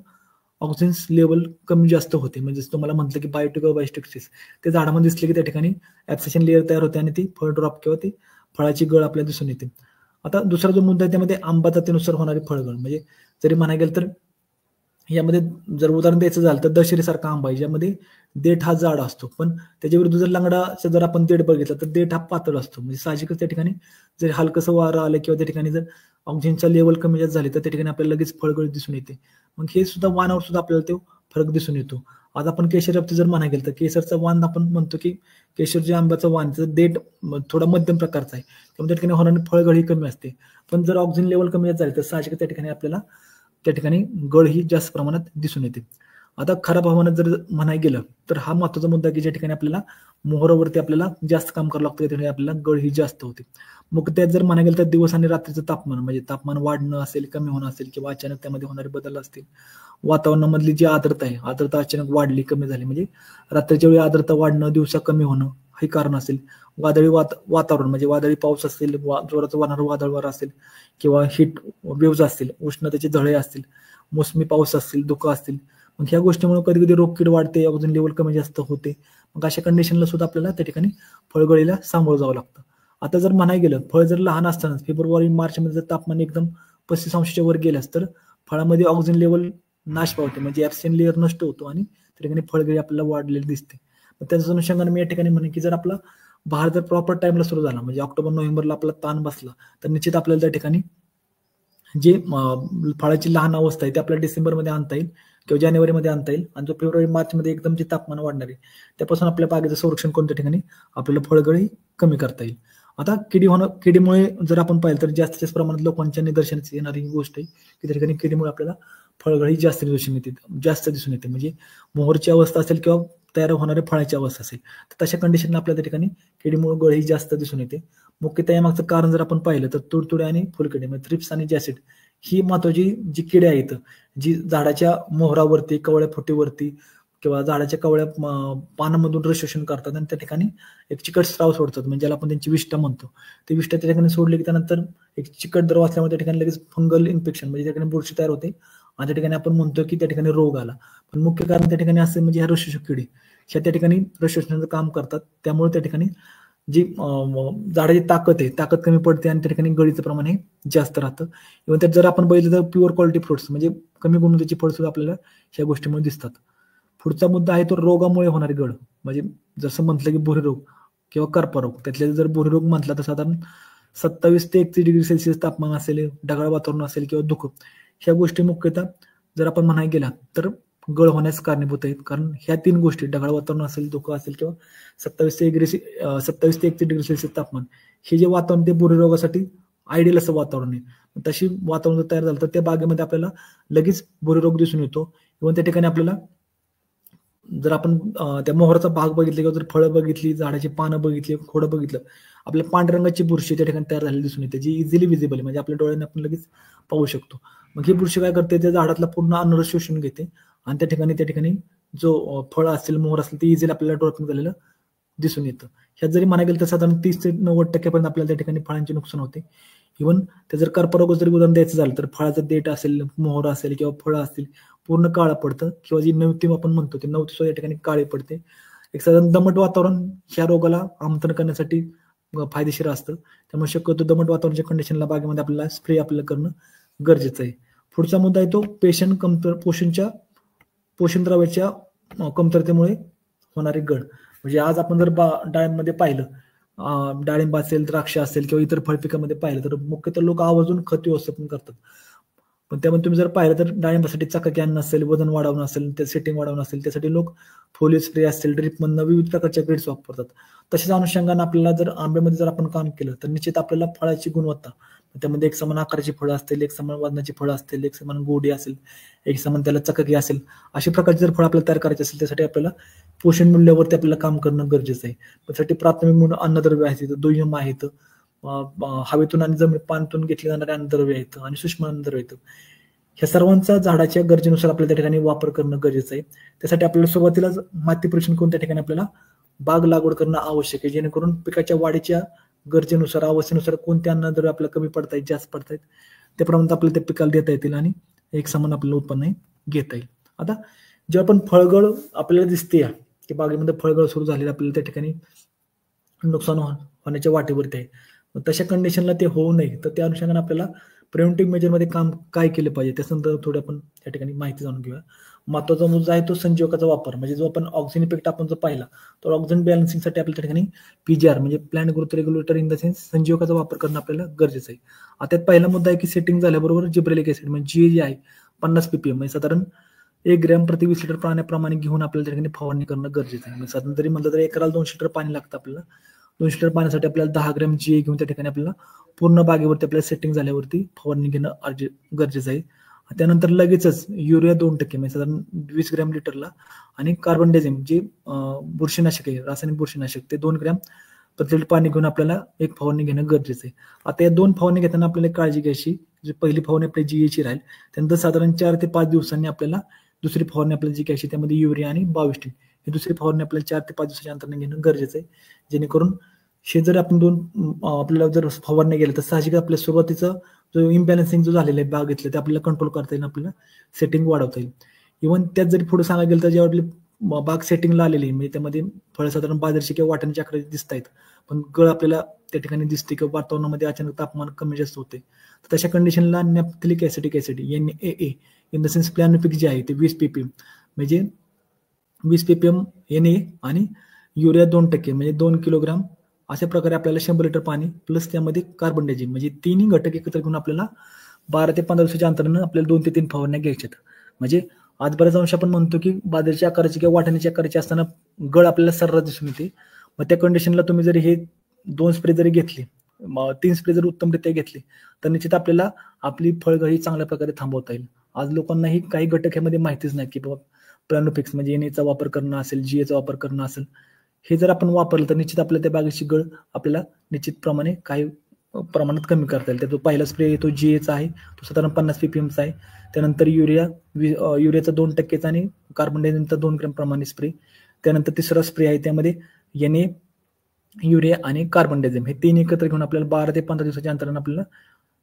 ऑक्सिजन लेवल कमी जास्त होते. म्हणजे तुम्हाला म्हटलं की बायोटिक्सिस ते झाडामध्ये दिसले की त्या ठिकाणी ऍब्सेशन लेअर तयार होते आणि ती फळ ड्रॉप किंवा ती फळाची गळ आपल्याला दिसून येते. आता दुसरा जो मुद्दा आहे त्यामध्ये आंबा जातीनुसार होणारी फळगळ. म्हणजे जरी म्हणायला गेलं तर यामध्ये जर उदाहरण द्यायचं झालं तर दशेरीसारखा आंबा आहे ज्यामध्ये देठ हा जाड असतो पण त्याच्या विरुद्ध जर लंगडाचा जर आपण देठ बघितला तर देठ हा पातळ असतो. म्हणजे साहजिकच त्या ठिकाणी जर हलकंसं वारं आलं किंवा त्या ठिकाणी जर ऑक्सिजनचा लेवल कमी जास्त झाली तर त्या ठिकाणी आपल्याला लगेच फळगळ दिसून येते. मग हे सुद्धा वाणावर सुद्धा आपल्याला तो फरक दिसून येतो. आज आपण केशर बाबतीत जर म्हणायला गेलं तर केसरचा वाण आपण म्हणतो की केशरच्या आंब्याचं वाणचं देठ थोडा मध्यम प्रकारचा आहे त्यामुळे त्या ठिकाणी होणारी फळगळही कमी असते. पण जर ऑक्सिजन लेवल कमी जास्त झाली तर साहजिक त्या ठिकाणी आपल्याला त्या ठिकाणी गळ ही जास्त प्रमाणात दिसून येते. आता खराब हवामानात जर म्हणायला गेलं तर हा महत्वाचा मुद्दा की ज्या ठिकाणी आपल्याला मोहरावरती आपल्याला जास्त काम करावं लागतं त्या ठिकाणी आपल्याला गळ ही जास्त होते. मग त्यात जर म्हणायला गेलं तर दिवस आणि रात्रीचं तापमान म्हणजे तापमान वाढणं असेल, कमी होणं असेल किंवा अचानक त्यामध्ये होणारे बदल असतील, वातावरणामधली जी आर्द्रता आहे आर्द्रता अचानक वाढली कमी झाली म्हणजे रात्रीच्या वेळी आर्द्रता वाढणं, दिवसा कमी होणं हे कारण असेल, वादळी वातावरण म्हणजे वादळी पाऊस असेल, जोराचं वाहणारं वादळ वारा असेल किंवा हीट वेव्ज असतील, उष्णतेचे झळे असतील, मोसमी पाऊस असतील, धुकं असतील, मग ह्या गोष्टीमुळे कधी कधी रोगकीड वाढते, ऑक्सिजन लेवल कमी जास्त होते. मग अशा कंडिशनला सुद्धा आपल्याला त्या ठिकाणी फळगळीला सामोरं जावं लागतं. आता जर म्हणायला गेलं फळ जर लहान असताना फेब्रुवारी मार्चमध्ये जर तापमान एकदम 35 अंशाच्या वर गेल्यास तर फळामध्ये ऑक्सिजन लेवल नाश पावते म्हणजे ऍब्सेशन लेअर नष्ट होतो आणि त्या ठिकाणी फळगळी आपल्याला वाढलेली दिसते. त्याच अनुषंगाने मी या ठिकाणी म्हणेन की जर आपला बहार जर प्रॉपर टाइमला सुरू झाला म्हणजे ऑक्टोबर नोव्हेंबरला आपला ताण बसला तर निश्चित आपल्याला त्या ठिकाणी जे फळाची लहान अवस्था आहे ती आपल्याला डिसेंबरमध्ये आणता येईल किंवा जानेवारीमध्ये आणता येईल आणि जो फेब्रुवारी मार्चमध्ये एकदम जे तापमान वाढणार आहे त्यापासून आपल्या बागेचं संरक्षण कोणत्या ठिकाणी आपल्याला फळगळी कमी करता येईल. आता किडीमुळे जर आपण पाहिलं तर जास्त प्रमाणात लोकांच्या निदर्शनास येणारी गोष्ट आहे की त्या ठिकाणी किडीमुळे आपल्याला फळगळी जास्त दिसून येते म्हणजे मोहरची अवस्था असेल किंवा तयार होणाऱ्या फळाची अवस्था असेल तर तशा कंडिशनला आपल्या त्या ठिकाणी किडीमुळे गळही जास्त दिसून येते. मुख्यतः यामागचं कारण जर आपण पाहिलं तर तुडतुडे आणि फुलकिडे म्हणजे थ्रिप्स आणि जॅसिड ही महत्वाची जी किडे आहेत जी झाडाच्या मोहरावरती, कवळ्या फुटीवरती किंवा झाडाच्या कवळ्या पानामधून रस शोषण करतात आणि त्या ठिकाणी एक चिकट स्राव सोडतात म्हणजे ज्याला आपण त्यांची विष्ठा म्हणतो. ते विष्ठा त्या ठिकाणी सोडली की त्यानंतर एक चिकट द्रव असल्यामुळे त्या ठिकाणी लगेच फंगल इन्फेक्शन म्हणजे त्या ठिकाणी बुरशी तयार होते आणि त्या ठिकाणी आपण म्हणतो की त्या ठिकाणी रोग आला. पण मुख्य कारण त्या ठिकाणी असं म्हणजे ह्या रसशोषक किडी ह्या त्या ठिकाणी रस शोषणाचं काम करतात त्यामुळे त्या ठिकाणी जी झाडाची ताकद कमी पडते आणि त्या ठिकाणी गळीचं प्रमाण हे जास्त राहतं. इव्हन त्यात जर आपण बघितलं तर प्युअर क्वालिटी फ्रुट्स म्हणजे कमी गुणवत्तेची फळ सुद्धा आपल्याला ह्या गोष्टीमुळे दिसतात. पुढचा मुद्दा आहे तो रोगामुळे होणारी गळ. म्हणजे जसं म्हटलं की भुरी रोग किंवा करपा रोग, त्यातले जर भुरी रोग म्हटला तर साधारण 27 ते 31 डिग्री सेल्सिअस तापमान असेल, ढगाळ वातावरण असेल किंवा धुकं, ह्या गोष्टी मुख्यतः जर आपण म्हणायला गेला तर गळ होण्यास कारणीभूत आहेत. कारण ह्या 3 गोष्टी, ढगाळ वातावरण असेल, धुकं असेल किंवा 27 ते 31 डिग्री सेल्सिअस तापमान, हे जे वातावरण ते भुरी रोगासाठी आयडियल असं वातावरण आहे. तशी वातावरण जर तयार झालं तर त्या बागेमध्ये आपल्याला लगेच भुरी रोग दिसून येतो. किंवा त्या ठिकाणी आपल्याला जर आपण त्या मोहराचा भाग बघितले किंवा जर फळं बघितली, झाडाची पानं बघितली, खोडं बघितलं, आपल्या पांढऱ्या रंगाची बुरशी त्या ठिकाणी तयार झालेली दिसून येते, जी इझिली विजिबल आहे, म्हणजे आपल्या डोळ्यांनी आपण लगेच पाहू शकतो. मग ही बुरशी काय करते, त्या झाडातला पूर्ण अन्नरस शोषून घेते आणि त्या ठिकाणी जो फळ असेल, मोहर असेल, ते इझिली आपल्याला डोळ्यातून झालेलं दिसून येतं. ह्यात जरी म्हणायला गेलं तर साधारण 30 ते 90% आपल्याला त्या ठिकाणी फळांचे नुकसान होते. इव्हन ते जर कर्करोग जरी उदाहरण द्यायचं झालं तर फळाचं देठ असेल, मोहर असेल किंवा फळं असतील, पूर्ण काळं पडतं किंवा जी नवती आपण म्हणतो ते नवती सुद्धा या ठिकाणी काळी पडते. एक साधारण दमट वातावरण ह्या रोगाला आमंत्रण करण्यासाठी फायदेशीर असतं. त्यामुळे शक्यतो दमट वातावरणाच्या कंडिशनला बागेमध्ये आपल्याला स्प्रे आपल्याला करणं गरजेचं आहे. पुढचा मुद्दा आहे तो पोषण द्रव्याच्या कमतरतेमुळे होणारी गळ. म्हणजे आज आपण जर डाळिंबमध्ये पाहिलं, डाळिंब असेल, द्राक्ष असेल किंवा इतर फळपिकामध्ये पाहिलं तर मुख्यतः लोक आवर्जून खत व्यवस्थापन करतात. पण त्यामध्ये तुम्ही जर पाहिलं तर डाळिंबासाठी चकाकी आणणं असेल, वजन वाढवणं असेल, त्या सेटिंग वाढवणं असेल, त्यासाठी लोक फोलिओ स्प्रे असेल, ड्रिपमधनं विविध प्रकारच्या ग्रेड्स वापरतात. तशाच अनुषंगाने आपल्याला जर आंब्यामध्ये जर आपण काम केलं तर निश्चित आपल्याला फळाची गुणवत्ता, त्यामध्ये एक समान आकाराची फळं असतील, एक समान वजनाची फळं असतील, एक समान गोडी असेल, एक समान त्याला चकाकी असेल, अशा प्रकारची जर फळं आपल्याला तयार करायची असेल त्यासाठी आपल्याला पोषण मूल्यावरती आपल्याला काम करणं गरजेचं आहे. त्यासाठी प्राथमिक म्हणून अन्नद्रव्य आहेत, दुय्यम आहेत, हवेतून आणि पाण्यातून घेतली जाणारे अन्नद्रव्य आहेत आणि सूक्ष्म अन्नद्रव्य आहेत. ह्या सर्वांचा झाडाच्या गरजेनुसार आपल्याला त्या ठिकाणी वापर करणं गरजेचं आहे. त्यासाठी आपल्याला सुरुवातीलाच माती परीक्षण करून त्या ठिकाणी आपल्याला बाग लागवड करणं आवश्यक आहे, जेणेकरून पिकाच्या वाढीच्या गरजेनुसार, अवस्थेनुसार कोणते अन्नद्रव्य आपल्याला कमी पडतायत, जास्त पडतायत, त्याप्रमाणे आपल्याला त्या पिकाला देता येतील आणि एक समान आपल्याला उत्पन्न घेता येईल. आता जेव्हा आपण फळगळ आपल्याला दिसते की बागेमध्ये फळगळ सुरू झालेली आपल्याला त्या ठिकाणी नुकसान होण्याच्या वाटेवरती आहे, मग तशा कंडिशनला ते होऊ नये तर त्या अनुषंगाने आपल्याला प्रिव्हेंटिव्ह मेजरमध्ये काम काय केलं पाहिजे त्या संदर्भात थोडी आपण त्या ठिकाणी माहिती जाणून घेऊया. महत्त्वाचा मुद्दा आहे तो संजीवकाचा वापर. म्हणजे जो आपण ऑक्सिजन इफेक्ट आपण जो पाहिला तर ऑक्सिजन बॅलन्सिंगसाठी आपल्या त्या ठिकाणी PGR म्हणजे plant growth regulator in the sense संजीवकाचा वापर करणं आपल्याला गरजेचं आहे. आता त्यात पहिला मुद्दा आहे की सेटिंग झाल्याबरोबर जिब्रेलिक ऍसिड म्हणजे जे आहे 50 ppm म्हणजे साधारण 1 ग्रॅम प्रति 20 लिटर पाण्याप्रमाणे घेऊन आपल्याला त्या ठिकाणी फवारणी करणं गरजेचं आहे. म्हणजे साधारण जरी म्हटलं तर एकराला 200 लिटर पाणी लागतं आपल्याला. 200 लिटर पाण्यासाठी आपल्याला 10 ग्रॅम GA घेऊन त्या ठिकाणी आपल्याला पूर्ण बागेवरती आपल्याला सेटिंग झाल्यावरती फवारणी घेणं गरजेचं आहे. त्यानंतर लगेचच युरिया 2% म्हणजे साधारण 20 ग्रॅम लिटरला आणि कार्बन डायझिम जे बुरशीनाशक आहे, रासायनिक बुरशीनाशक, ते 2 ग्रॅम प्रति लिटर पाणी घेऊन आपल्याला एक फवारणी घेणं गरजेचं आहे. आता या 2 फवारणी घेताना आपल्याला काळजी घ्यायची, जी पहिली फवारणी आपली GA राहील, त्यानंतर साधारण 4 ते 5 दिवसांनी आपल्याला दुसरी फवारणी आपल्याला जी घ्यायची त्यामध्ये युरिया आणि 22 ही दुसरी फवारणी आपल्याला 4 ते 5 दिवसाच्या अंतराने घेणं गरजेचं आहे. जेणेकरून हे जर आपण आपल्याला जर फवारणी गेलं तर साहजिक आपल्या सुरुवातीचा जो इम्बॅलन्सिंग जो झालेला आहे बागेतलं ते आपल्याला कंट्रोल करता येईल, आपल्याला सेटिंग वाढवता येईल. इव्हन त्यात जरी पुढे सांगायला गेलं तर जेव्हा आपली बाग सेटिंगला आलेली आहे म्हणजे त्यामध्ये फळं साधारण बाजारची किंवा वाटाण्याची आकाराची दिसत आहेत, पण गळ आपल्याला त्या ठिकाणी दिसते किंवा वातावरणामध्ये अचानक तापमान कमी जास्त होते, तर तशा कंडिशनला naphthalic acetic acid NaA in the sense प्लॅनोपिक जे आहे ते 20 ppm म्हणजे 20 ppm NA आणि युरिया 2% म्हणजे 2 किलोग्राम अशा प्रकारे आपल्याला 100 लिटर पाणी प्लस त्यामध्ये कार्बन डायझिम म्हणजे तिन्ही घटक एकत्र घेऊन आपल्याला 12 ते 15 दिवसाच्या अंतरानं आपल्याला 2 ते 3 फवारण्या घ्यायच्यात. म्हणजे आज बऱ्याच अंश आपण म्हणतो की बाजरीच्या आकाराची किंवा वाटाण्याच्या आकाराची असताना गळ आपल्याला सर्रास दिसून येते. मग त्या कंडिशनला तुम्ही जरी हे 2 स्प्रे जरी घेतले, 3 स्प्रे जर उत्तमरित्या घेतले तर निश्चित आपल्याला आपली फळगळ चांगल्या प्रकारे थांबवता येईल. आज लोकांनाही काही घटक ह्यामध्ये माहितीच नाही की बाबा प्लॅनोफिक्स म्हणजे NAचा वापर करणं असेल, GAचा वापर करणं असेल, हे जर आपण वापरलं तर निश्चित आपल्या त्या बागेची गळ आपल्याला निश्चित प्रमाणे काही प्रमाणात कमी करता येईल. तर तो पहिला स्प्रे आहे तो GAचा आहे, तो साधारण 50 ppmचा आहे. त्यानंतर युरियाचा 2% आणि कार्बन डायझिमचा 2 ग्रॅम प्रमाणे स्प्रे. त्यानंतर तिसरा स्प्रे आहे त्यामध्ये NA, युरिया आणि कार्बन डायझिम हे 3 एकत्र घेऊन आपल्याला 12 ते 15 दिवसाच्या अंतराने आपल्याला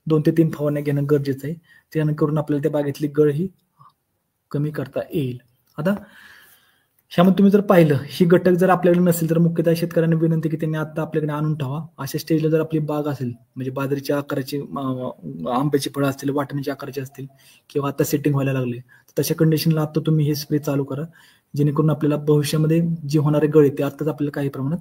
2 ते 3 फवारण्या घेणं गरजेचं आहे. त्यानंतर आपल्याला त्या बागेतली गळ ही कमी करता येईल. आता ह्यामध्ये तुम्ही जर पाहिलं, ही घटक जर आपल्याकडे नसेल तर मुख्यतः शेतकऱ्यांना विनंती की त्यांनी आता आपल्याकडे आणून ठेवा. अशा स्टेजला जर आपली बाग असेल, म्हणजे बाजरीच्या आकाराची आंब्याची फळं असतील, वाटण्याच्या आकाराची असतील किंवा आता सेटिंग व्हायला लागले, तर तशा कंडिशनला आता तुम्ही हे स्प्रे चालू करा, जेणेकरून आपल्याला भविष्यामध्ये जे होणारे गळे ते आताच आपल्याला काही प्रमाणात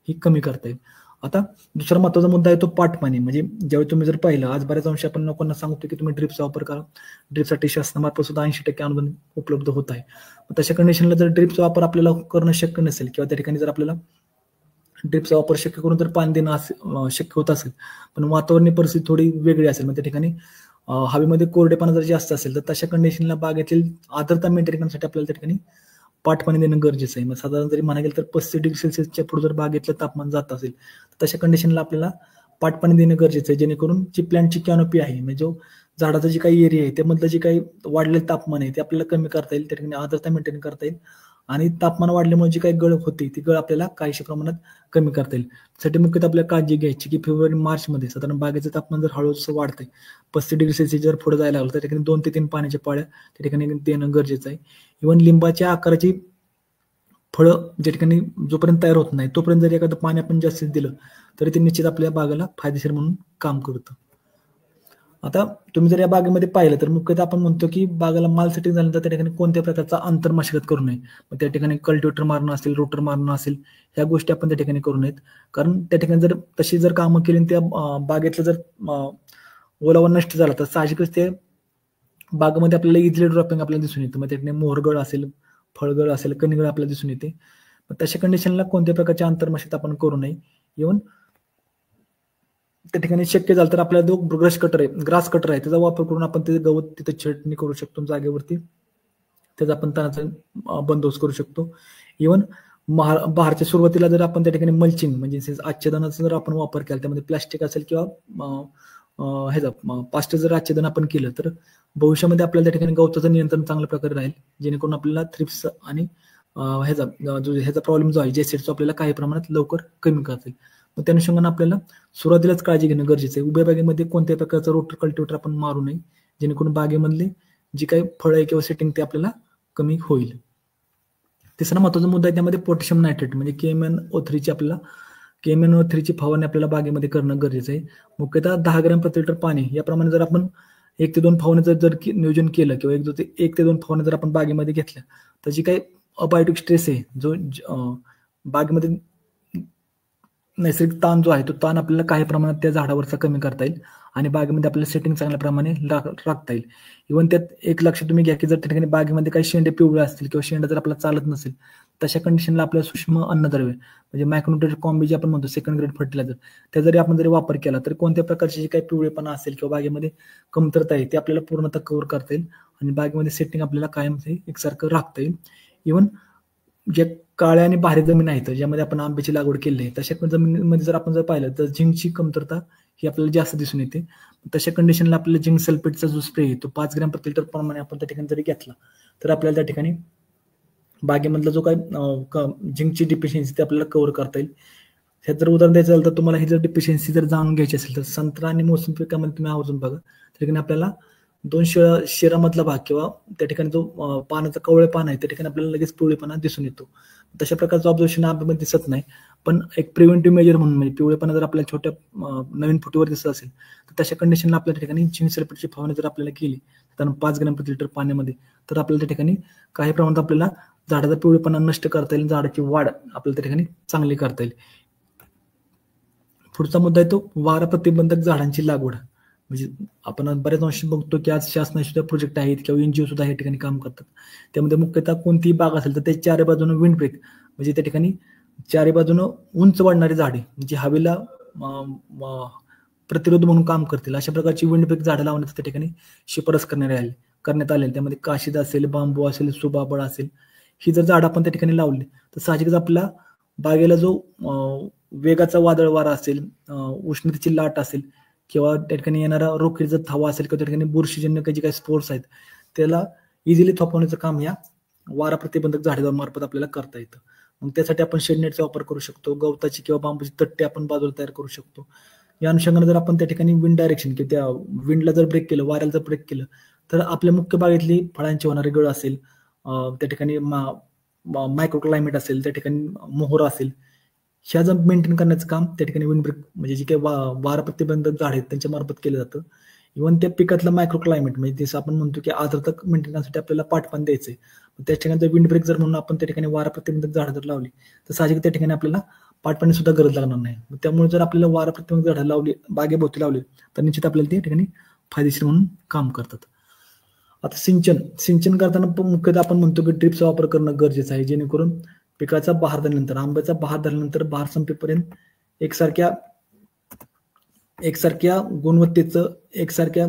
ही कमी करता येईल. आता दुसरा महत्वाचा मुद्दा आहे तो पाटपाणी. म्हणजे ज्यावेळी तुम्ही जर पाहिलं, आज बऱ्याच अंशी आपण लोकांना सांगतो की तुम्ही ड्रिपचा वापर करा. ड्रिपसाठी शासनामार्फत सुद्धा 80% अनुदान उपलब्ध होत आहे. तशा कंडिशनला जर ड्रिपचा वापर आपल्याला करणं शक्य नसेल किंवा त्या ठिकाणी जर आपल्याला ड्रिपचा वापर शक्य करून जर पाणी देणं शक्य होत असेल, पण वातावरणीय परिस्थिती थोडी वेगळी असेल, मग त्या ठिकाणी हवेमध्ये कोरडेपणा जर जास्त असेल, तर तशा कंडिशनला बागेतील आर्द्रता मेंटेन करण्यासाठी आपल्याला त्या ठिकाणी पाटपाणी देणं गरजेचं आहे. मग साधारण जरी म्हणा गेलं तर 35 डिग्री सेल्सिअसच्या पुढे जर बागेतलं तापमान जात असेल, तर तशा कंडिशनला आपल्याला पाटपाणी देणं गरजेचं आहे, जेणेकरून जी प्लॅन्टची कॅनोपी आहे, म्हणजे जो झाडाचा जे काही एरिया आहे त्यामधलं जे काही वाढलेलं तापमान आहे ते आपल्याला कमी करता येईल, त्या ठिकाणी आर्द्रता मेंटेन करता येईल आणि तापमान वाढल्यामुळे जी काही गळ होते ती गळ आपल्याला काहीशा प्रमाणात कमी करता येईल. त्यासाठी मुख्यतः आपल्याला काळजी घ्यायची की फेब्रुवारी मार्चमध्ये साधारण बागेचं तापमान जर हळूहळू वाढतंय, 35 डिग्री सेल्सिअस जर पुढे जायला लागलं, त्या ठिकाणी 2 ते 3 पाण्याच्या पाळ्या त्या ठिकाणी देणं गरजेचं आहे. इव्हन लिंबाच्या आकाराची फळं ज्या ठिकाणी जोपर्यंत तयार होत नाही तोपर्यंत जर एखादं पाणी आपण जास्तीत दिलं तरी ते निश्चित आपल्या बागेला फायदेशीर म्हणून काम करतं. आता तुम्ही जर या बागेमध्ये पाहिलं तर मुख्यतः आपण म्हणतो की बागेला माल सेटिंग झाल्यानंतर त्या ठिकाणी कोणत्या प्रकारचा अंतर मशागत करू नये. मग त्या ठिकाणी कल्टिवेटर मारणं असेल, रोटर मारणं असेल, ह्या गोष्टी आपण त्या ठिकाणी करू नयेत. कारण त्या ठिकाणी जर तशी जर कामं केली त्या बागेतलं जर ओलावा नष्ट झाला तर साहजिकच ते बागेमध्ये आपल्याला इझिली ड्रॉपिंग आपल्याला दिसून येतं. मग त्या ठिकाणी मोहरगळ असेल, फळगळ असेल, कणीगळ आपल्याला दिसून येते. मग तशा कंडिशनला कोणत्या प्रकारचे आंतरमशागत आपण करू नये. इव्हन त्या ठिकाणी शक्य झालं तर आपल्याला जो ग्रास कटर आहे त्याचा वापर करून आपण ते गवत तिथे छेडणी करू शकतो जागेवरती, त्याचा आपण तणाचा बंदोबस्त करू शकतो. इव्हन बहारच्या सुरुवातीला जर आपण त्या ठिकाणी मल्चिंग म्हणजे आच्छादनाचा जर आपण वापर केला, त्यामध्ये प्लास्टिक असेल किंवा पास्टर जर आच्छादन आपण केलं तर भविष्यामध्ये आपल्याला त्या ठिकाणी गवताचं नियंत्रण चांगल्या प्रकारे राहील, जेणेकरून आपल्याला थ्रिप्स आणि ह्याचा प्रॉब्लेम जो आहे जेसिडचा आपल्याला काही प्रमाणात लवकर कमी करता येईल. मग त्या अनुषंगाने आपल्याला सुरुवातीलाच काळजी घेणं गरजेचं आहे. उभ्या बागेमध्ये कोणत्याही प्रकारचा रोटर कल्टिवेटर आपण मारू नये, जेणेकरून बागेमधली जी काही फळं आहे किंवा सेटिंग ते आपल्याला कमी होईल. तिसरा महत्वाचा मुद्दा आहे त्यामध्ये पोटॅशियम नायट्रेट म्हणजे KMnO3ची फवारणी आपल्याला बागेमध्ये करणं गरजेचं आहे. मुख्यतः 10 ग्रॅम प्रति लिटर पाणी याप्रमाणे जर आपण 1 ते 2 फवारण्याचं जर नियोजन केलं किंवा 1 ते 2 फवारण्या जर आपण बागेमध्ये घेतल्या तर जी काही अबायोटिक स्ट्रेस आहे जो बागेमध्ये नैसर्गिक ताण जो आहे तो ताण आपल्याला काही प्रमाणात त्या झाडावरचा कमी करता येईल आणि बागेमध्ये आपल्याला सेटिंग चांगल्या प्रमाणे राखता येईल. इव्हन त्यात एक लक्ष तुम्ही घ्या की जर त्या ठिकाणी बागेमध्ये काही शेंडे पिवळे असतील किंवा शेंडा जर आपल्याला चालत नसेल, तशा कंडिशनला आपल्याला सूक्ष्म अन्नद्रव्य म्हणजे मायक्रोन्यूट्रिएंट कॉम्बी जे आपण म्हणतो सेकंड ग्रेड फर्टिलायझर, त्या जरी आपण जरी वापर केला तर कोणत्या प्रकारचे जे काही पिवळेपणा असेल किंवा बागेमध्ये कमतरता आहे ते आपल्याला पूर्णतः कव्हर करता येईल आणि बागेमध्ये सेटिंग आपल्याला कायम एकसारखं राखता येईल. इव्हन जे काळ्या आणि भारी जमीन आहेत ज्यामध्ये आपण आंब्याची लागवड केली आहे तशा जमिनीमध्ये जर आपण पाहिलं तर झिंकची कमतरता ही आपल्याला जास्त दिसून येते. तशा कंडिशनला आपल्याला झिंक सल्फेटचा जो स्प्रे आहे तो 5 ग्रॅम प्रति लिटर प्रमाणे आपण त्या ठिकाणी जरी घेतला तर आपल्याला त्या ठिकाणी बागेमधला जो काही झिंकची डिफिशियन्सी ते आपल्याला कव्हर करता येईल. ह्यात जर उदाहरण द्यायचं झालं तर तुम्हाला ही जर डिफिशियन्सी जर जाणून घ्यायची असेल तर संत्रा आणि मोसंबी पिकामध्ये तुम्ही आवर्जून बघा, त्या ठिकाणी आपल्याला 2 शिरामधला भाग किंवा त्या ठिकाणी जो पानाचा कवळे पान आहे त्या ठिकाणी आपल्याला लगेच पिवळेपणा दिसून येतो. तशा प्रकारचं ऑब्झर्वेशन आंब्यामध्ये दिसत नाही, पण एक प्रिव्हेंटिव्ह मेजर म्हणून म्हणजे पिवळेपणा जर आपल्याला छोट्या नवीन फुटीवर दिसत असेल तर तशा कंडिशनला आपल्या ठिकाणी झिंक सल्फेटची फवारणी जर आपल्याला केली तर 5 ग्रॅम प्रति लिटर पाण्यामध्ये तर आपल्याला त्या ठिकाणी काही प्रमाणात आपल्याला झाडाचा पिवळेपणा नष्ट करता येईल, झाडाची वाढ आपल्याला त्या ठिकाणी चांगली करता येईल. पुढचा मुद्दा आहे तो वारा प्रतिबंधक झाडांची लागवड. म्हणजे आपण बऱ्याच अंशी बघतो की आज शासनाचे सुद्धा प्रोजेक्ट आहेत किंवा एनजीओ सुद्धा या ठिकाणी काम करतात. त्यामध्ये मुख्यतः कोणतीही बाग असेल तर त्या चारी बाजूने विंड ब्रेक म्हणजे त्या ठिकाणी चारी बाजूनं उंच वाढणारी झाडे जी हवेला प्रतिरोध म्हणून काम करतील अशा प्रकारची विंड ब्रेक झाडं लावण्याचं त्या ठिकाणी शिफारस करण्यात आले. त्यामध्ये काशीद असेल, बांबू असेल, सुबाबळ असेल, ही जर झाडं आपण त्या ठिकाणी लावली तर साहजिकच आपला बागेला जो वेगाचा वादळ वारा असेल, उष्णतेची लाट असेल किंवा त्या ठिकाणी येणारा रोखीचा थावा असेल किंवा त्या ठिकाणी बुरशीजन्य जे काही स्पोर्स आहेत त्याला इझिली थोपवण्याचं काम या वारा प्रतिबंधक झाडांमार्फत आपल्याला करता येतं. मग त्यासाठी आपण शेडनेटचा वापर करू शकतो, गवताची किंवा बांबूची तट्टे आपण बाजूला तयार करू शकतो. या अनुषंगाने जर आपण त्या ठिकाणी विंड डायरेक्शन किंवा त्या विंडला जर ब्रेक केलं, वाऱ्याला जर ब्रेक केलं तर आपल्या मुख्य बागेतली फळांची होणारी गळ असेल, त्या ठिकाणी मायक्रो क्लायमेट असेल, त्या ठिकाणी मोहर असेल, ह्या जर मेंटेन करण्याचं काम त्या ठिकाणी विंडब्रेक म्हणजे जे काही वारा प्रतिबंधक झाड आहेत त्यांच्या मार्फत केलं जातं. इव्हन त्या पिकातलं मायक्रो क्लायमेट म्हणजे जसं आपण म्हणतो की आर्द्रता मेंटेनन्ससाठी आपल्याला पाटपान द्यायचंय, त्या ठिकाणी जर विंडब्रेक जर म्हणून आपण त्या ठिकाणी वारा प्रतिबंधक झाडं जर लावली तर साहजिक त्या ठिकाणी आपल्याला पाटपाणी सुद्धा गरज लागणार नाही. त्यामुळे जर आपल्याला वारा प्रतिबंधक झाडं लावली, बागेभोवती लावली, तर निश्चित आपल्याला त्या ठिकाणी फायदेशीर म्हणून काम करतात. आता सिंचन करताना मुख्यतः आपण म्हणतो की ड्रिपचा वापर करणं गरजेचं आहे, जेणेकरून पिकाचा बहार झाल्यानंतर, आंब्याचा बहार झाल्यानंतर बहार संपेपर्यंत एकसारख्या गुणवत्तेचं, एकसारख्या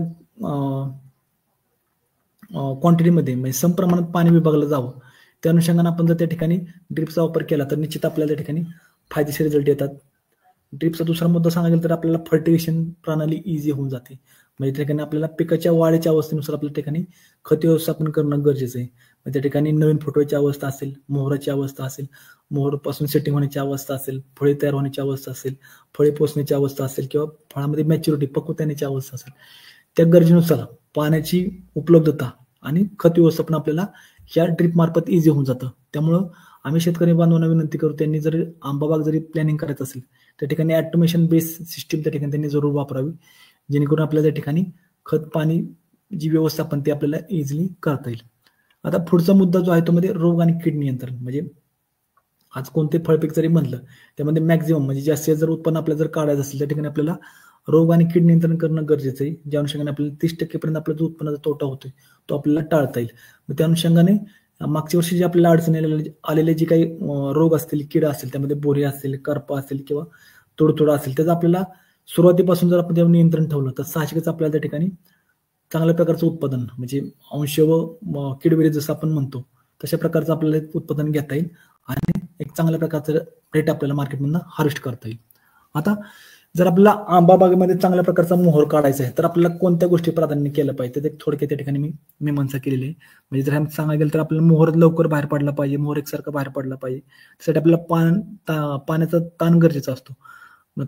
क्वांटिटीमध्ये म्हणजे समप्रमाणात पाणी विभागलं जावं. त्या अनुषंगाने आपण जर त्या ठिकाणी ड्रिपचा वापर केला तर निश्चित आपल्याला त्या ठिकाणी फायदेशीर रिझल्ट येतात. ड्रिपचा दुसरा मुद्दा सांगायला गेला तर आपल्याला फर्टिगेशन प्रणाली इझी होऊन जाते. म्हणजे त्या ठिकाणी आपल्याला पिकाच्या वाढीच्या अवस्थेनुसार आपल्या ठिकाणी खत व्यवस्थापन करणं गरजेचं आहे. त्या ठिकाणी नवीन फुटवायची अवस्था असेल, मोहराची अवस्था असेल, मोहरपासून सेटिंग होण्याची अवस्था असेल, फळे तयार होण्याची अवस्था असेल, फळे पोचण्याची अवस्था असेल किंवा फळामध्ये मॅच्युरिटी पक्वता येण्याची अवस्था असेल, त्या गरजेनुसार पाण्याची उपलब्धता आणि खत व्यवस्थापन आपल्याला ह्या ड्रिप मार्फत इझी होऊन जातं. त्यामुळं आम्ही शेतकरी बांधवांना विनंती करू, त्यांनी जर आंबा बाग जरी प्लॅनिंग करायचं असेल त्या ठिकाणी ऑटोमेशन बेस सिस्टीम त्या ठिकाणी त्यांनी जरूर वापरावी, जेणेकरून आपल्याला त्या ठिकाणी खत पाणी जी व्यवस्थापन ते आपल्याला इझिली करता येईल. आता पुढचा मुद्दा जो आहे तो मध्ये रोग आणि कीड नियंत्रण. म्हणजे आज कोणते फळपीक जरी म्हणलं त्यामध्ये मॅक्झिमम म्हणजे जास्तीत जर उत्पन्न आपल्याला जर काढायचं असेल त्या ठिकाणी आपल्याला रोग आणि कीड नियंत्रण करणं गरजेचं आहे, ज्या अनुषंगाने आपल्याला 30% पर्यंत आपला जो उत्पन्नाचा तोटा होतोय तो आपल्याला टाळता येईल. मग त्या अनुषंगाने मागच्या वर्षी जे आपल्याला अडचणी आलेले जे काही रोग असतील, कीड असतील, त्यामध्ये बोरी असेल, करपा असेल किंवा तुडतुडा असेल, त्याचं आपल्याला सुरुवातीपासून जर आपण त्यावर नियंत्रण ठेवलं तर साहजिकच आपल्याला त्या ठिकाणी चांगल्या प्रकारचं उत्पादन म्हणजे अंश व कीडविरी जसं आपण म्हणतो तशा प्रकारचं आपल्याला उत्पादन घेता येईल आणि एक चांगल्या प्रकारचं रेट आपल्याला मार्केटमधून हार्वेस्ट करता येईल. आता जर आपल्याला आंबा बागेमध्ये चांगल्या प्रकारचा मोहर काढायचा आहे तर आपल्याला कोणत्या गोष्टी प्राधान्य केलं पाहिजे ते थोडक्यात त्या ठिकाणी मी मीमांसा केलेली आहे. म्हणजे जर सांगायला गेलं तर आपल्याला मोहर लवकर बाहेर पडला पाहिजे, मोहर एकसारखा बाहेर पडला पाहिजे, त्यासाठी आपल्याला पाण्याचा ताण गरजेचा असतो.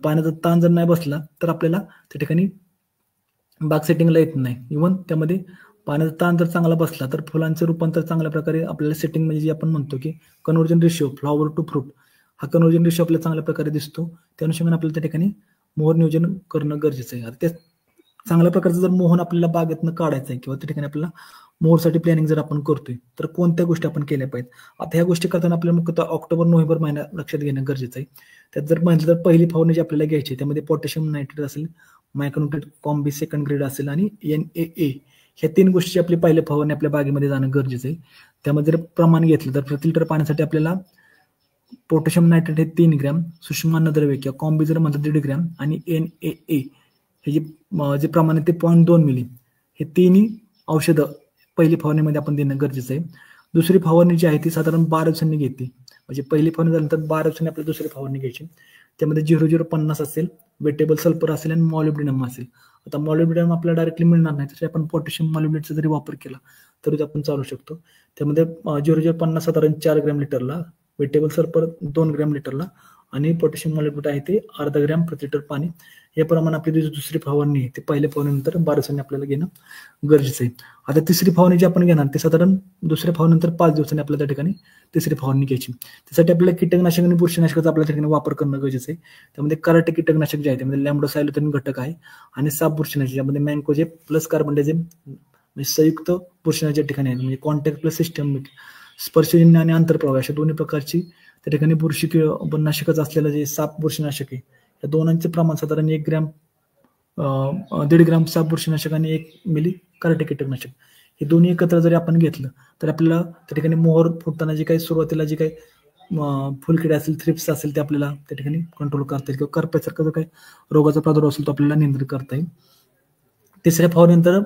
पाण्याचा ताण जर नाही बसला तर आपल्याला त्या ठिकाणी बाग सेटिंगला येत नाही. इव्हन त्यामध्ये पाण्याचा ताण जर चांगला बसला तर फुलांचं रूपांतर चांगल्या प्रकारे आपल्याला सेटिंग म्हणजे जे आपण म्हणतो की conversion ratio flower to fruit, हा कन्व्हर्जन रेशिओ आपल्याला चांगल्या प्रकारे दिसतो. त्या अनुषंगाने आपल्याला त्या ठिकाणी मोहर नियोजन करणं गरजेचं आहे. आता त्या चांगल्या प्रकारचं जर मोहन आपल्याला बागेतनं काढायचं आहे किंवा त्या ठिकाणी आपल्याला मोहरसाठी प्लॅनिंग जर आपण करतोय तर कोणत्या गोष्टी आपण केल्या पाहिजेत. आता ह्या गोष्टी करताना आपल्याला मुख्यतः ऑक्टोबर नोव्हेंबर महिना लक्षात घेणं गरजेचं आहे. त्यात जर म्हटलं तर पहिली फवारणी जी आपल्याला घ्यायची त्यामध्ये पोटॅशियम नायट्रेट असेल, मायक्रोन्यूट्रिएंट कॉम्बी सेकंड ग्रेड असेल आणि NAA, ह्या 3 गोष्टी आपली पहिल्या फवारणी आपल्या बागेमध्ये जाणं गरजेचं आहे. त्यामध्ये जर प्रमाण घेतलं तर प्रति लिटर पाण्यासाठी आपल्याला पोटॅशियम नायट्रेट हे 3 ग्रॅम, सूक्ष्म अन्नद्रव्य किंवा कॉम्बी जर म्हणतात 1.5 ग्रॅम आणि NAA हे जे प्रमाण आहे ते 0.2 मिली, हे 3 औषधं पहिली फवारणीमध्ये आपण देणं गरजेचं आहे. दुसरी फवारणी जी आहे ती साधारण 12 दिवसांनी घेते. म्हणजे पहिली फवारणी झाल्यानंतर 12 दिवसांनी आपल्याला दुसरी फवारणी घ्यायची. त्यामध्ये 0050 असेल, वेटेबल सल्फर असेल आणि मॉलिब्डेनम असेल. आता मॉलिब्डेनम आपल्याला डायरेक्टली मिळणार नाही, तरी आपण पोटॅशियम मॉलिब्डेटचा जरी वापर केला तरी आपण चालू शकतो. त्यामध्ये 0050 साधारण 4 ग्रॅम लिटरला, वेटेबल सल्फर 2 ग्रॅम लिटरला आणि पोटॅशियम मॉलिब्डेट आहे ते अर्धा ग्रॅम प्रति लिटर पाणी. हे प्रमाण आपली दुसरी फवारणी आहे ते पहिल्या फवारणीनंतर 12 दिवसांनी आपल्याला घेणं गरजेचं आहे. आता तिसरी फवारणी जी आपण घेणार ते साधारण दुसऱ्या फवारणीनंतर 5 दिवसांनी आपल्याला त्या ठिकाणी तिसरी फवारणी घ्यायची. त्यासाठी आपल्याला कीटकनाशक आणि बुरशीनाशकाचा आपल्या ठिकाणी वापर करणं गरजेचं आहे. त्यामध्ये कराटे कीटकनाशक जे आहे त्यामध्ये लॅम्बडोसायलोथेन घटक आहे आणि साप बुरशीनाशक ज्यामध्ये मँकोजेब प्लस कार्बनडायझेम म्हणजे संयुक्त बुरशीनाशक ठिकाणी आहे. म्हणजे कॉन्टॅक्ट प्लस सिस्टमिक, स्पर्शजन्य आणि आंतरप्रवाह अशा दोन्ही प्रकारची त्या ठिकाणी बुरशी नाशकच असलेलं जे साप बुरशीनाशक आहे या दोनांचे प्रमाण साधारण 1 ग्रॅम 1.5 ग्रॅम साप बुरशीनाशक आणि 1 मिली कराटे कीटकनाशक हे दोन्ही एकत्र जरी आपण घेतलं तर आपल्याला त्या ठिकाणी मोहर फुटताना जे काही सुरुवातीला जे काही फुलकिडे असेल, थ्रिप्स असेल ते आपल्याला त्या ठिकाणी कंट्रोल करता येईल किंवा करप्यासारखा जो काही रोगाचा प्रादुर्भाव असेल तो आपल्याला नियंत्रित करता येईल. तिसऱ्या फवारणीनंतर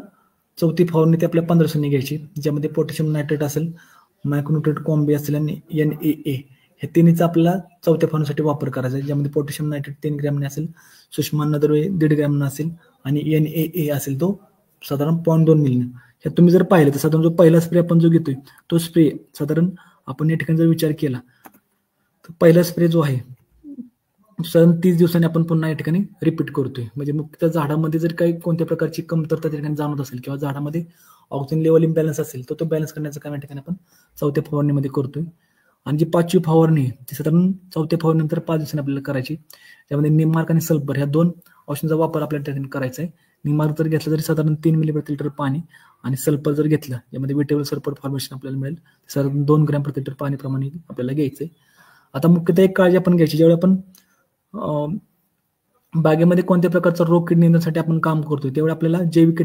चौथी फवारणी ती आपल्या 15 दिवसांनी घ्यायची, ज्यामध्ये पोटॅशियम नायट्रेट असेल, मायक्रोन्यूट्रिएंट कॉम्बी असेल आणि NAA हे तिन्हीचा आपल्याला चौथ्या फवारणीसाठी वापर करायचा आहे. ज्यामध्ये पोटॅशियम नायट्रेट 3 ग्रॅमने असेल, सूक्ष्म अन्नद्रव्य 1.5 ग्रॅमने असेल आणि NAA असेल तो साधारण 0.2 मिलीने. हे तुम्ही जर पाहिलं तर साधारण जो पहिला स्प्रे आपण जो घेतोय तो स्प्रे साधारण आपण या ठिकाणी जर विचार केला तर पहिला स्प्रे जो आहे साधारण 30 दिवसांनी आपण पुन्हा या ठिकाणी रिपीट करतोय. म्हणजे मग त्या झाडामध्ये जर काही कोणत्या प्रकारची कमतरता त्या ठिकाणी जाणवत असेल किंवा झाडामध्ये ऑक्सिजन लेवल इम्बॅलन्स असेल तर तो बॅलन्स करण्याचं काम या ठिकाणी आपण चौथ्या फवारणीमध्ये करतोय. आणि जी 5वी फवारणी ती साधारण 4थ्या फवारणीनंतर 5 दिवसांनी आपल्याला करायची. त्यामध्ये निममार्क आणि सल्फर ह्या 2 औषधांचा वापर आपल्याला त्या ठिकाणी करायचा आहे. निममार्क जर घेतलं तरी साधारण 3 मिली प्रति लिटर पाणी आणि सल्फर जर घेतलं यामध्ये वेटेबल सल्फर फॉर्मेशन आपल्याला मिळेल, साधारण 2 ग्रॅम प्रति लिटर पाणी प्रमाणे आपल्याला घ्यायचंय. आता मुख्यतः एक काळजी आपण घ्यायची, ज्यावेळी आपण बागेमध्ये कोणत्या प्रकारचा रोग कीड नियंत्रणासाठी आपण काम करतोय त्यावेळी आपल्याला जैविक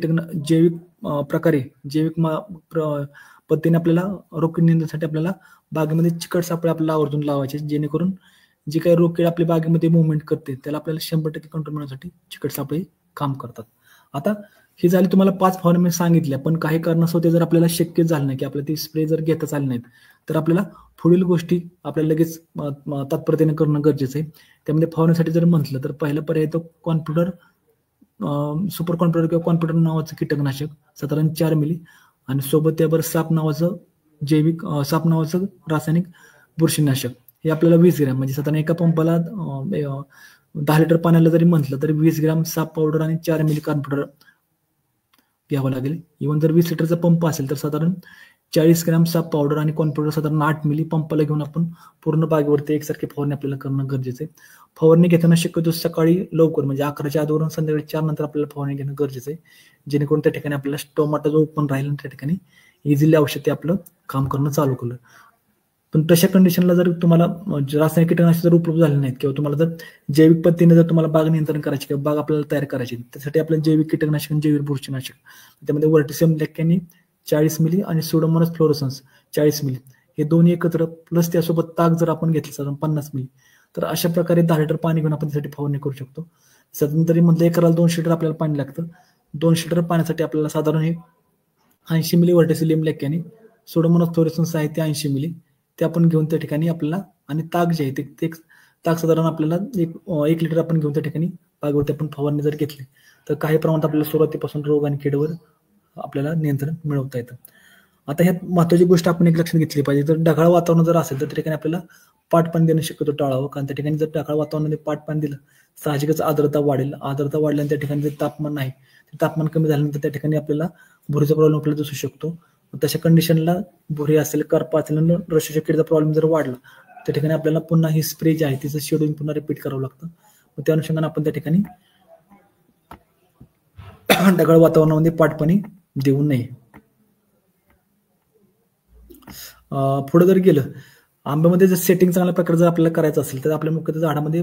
पद्धतीने आपल्याला रोग कीड नियंत्रणासाठी आपल्याला बागेमध्ये चिकट सापळे आपल्याला आवर्जून लावायचे, जेणेकरून जी काही रोग कीड आपल्या बागेमध्ये मुवमेंट करते त्याला आपल्याला 100% कंट्रोल मिळवण्यासाठी चिकट सापळे काम करतात. आता ही झाली तुम्हाला 5 फवारणी मी सांगितल्या, पण काही कारणास्तव ते जर आपल्याला शक्य झालं नाही की आपल्याला ती स्प्रे जर घेताच आले नाहीत तर आपल्याला पुढील गोष्टी आपल्याला लगेच तात्परतेने करणं गरजेचं आहे. त्यामध्ये फवारणीसाठी जर म्हटलं तर पहिला पर्याय तो कॉन्प्युटर सुपर कॉन्प्युटर किंवा कॉन्प्युटर नावाचं कीटकनाशक साधारण 4 मिली आणि सोबत त्यावर साप नावाचं रासायनिक बुरशीनाशक हे आपल्याला 20 ग्रॅम, म्हणजे साधारण एका पंपाला 10 लिटर पाण्याला जरी म्हटलं तरी 20 ग्रॅम साप पावडर आणि 4 मिली कॉन्प्युटर घ्यावं लागेल. इव्हन जर 20 लिटरचा पंप असेल तर साधारण 40 ग्रॅम साप पावडर आणि कॉन्प्युटर साधारण 8 मिली पंपाला घेऊन आपण पूर्ण बागेवरती एकसारखी फवारणी आपल्याला करणं गरजेचं आहे. फवारणी घेताना शक्यतो सकाळी लवकर म्हणजे 11च्या आधीवरून संध्याकाळी 4 नंतर आपल्याला फवारणी घेणं गरजेचं आहे, जेणेकरून त्या ठिकाणी आपल्याला टोमॅटो जो ओपन राहील त्या ठिकाणी इझिली औषध ते आपलं काम करणं चालू केलं. पण तशा कंडिशनला जर तुम्हाला रासायनिक कीटकनाशक जर उपलब्ध झाले नाहीत किंवा तुम्हाला जर जैविक पद्धतीने जर तुम्हाला बाग नियंत्रण करायची किंवा बाग आपल्याला तयार करायची, त्यासाठी आपल्याला जैविक कीटकनाशक आणि जैविक बुरशीनाशक त्यामध्ये व्हर्टिसियम लेक्टॅनी 40 मिली आणि सुडोमोनास फ्लोरोसन्स 40 मिली हे दोन्ही एकत्र प्लस त्यासोबत ताक जर आपण घेतलं साधारण 50 मिली तर अशा प्रकारे 10 लिटर पाणी घेऊन आपण त्यासाठी फवारणी करू शकतो. साधारण तरी मधलं एकराला 200 लिटर आपल्याला पाणी लागतं. 200 लिटर पाण्यासाठी आपल्याला साधारण हे 80 मिली व्हर्टिसियम लेक्टॅनी सुडोमोनास फ्लोरोसन्स आहे ते 80 मिली ते आपण घेऊन त्या ठिकाणी आपल्याला आणि ताक जे आहे ते ताक साधारण आपल्याला 1 लिटर आपण घेऊन त्या ठिकाणी बागेवरती आपण फवारणी जर घेतली तर काही प्रमाणात आपल्याला सुरुवातीपासून रोग आणि किडीवर आपल्याला नियंत्रण मिळवता येतं. आता ह्यात महत्वाची गोष्ट आपण एक लक्षात घेतली पाहिजे, तर ढगाळ वातावरण जर असेल तर त्या ठिकाणी आपल्याला पाट पाणी देणं शक्यतो टाळावं, कारण त्या ठिकाणी जर ढगाळ वातावरणामध्ये पाट पाणी दिलं साहजिकच आर्द्रता वाढेल. आर्द्रता वाढल्याने त्या ठिकाणी जे तापमान आहे ते तापमान कमी झाल्यानंतर त्या ठिकाणी आपल्याला भुरीचा प्रॉब्लेम आपल्याला दिसू शकतो. तशा कंडिशनला भुरी असेल, करपा असेल, रशीच्या किडीचा प्रॉब्लेम जर वाढला त्या ठिकाणी आपल्याला पुन्हा ही स्प्रे जी आहे तिचं शेड्यूल पुन्हा रिपीट करावं लागतं. मग त्या अनुषंगाने आपण त्या ठिकाणी ढगाळ वातावरणामध्ये पाटपाणी देऊ नये. पुढे जर गेलं आंब्यामध्ये जर सेटिंग चांगल्या प्रकारे जर आपल्याला करायचं असेल तर आपल्या मुख्यतः झाडामध्ये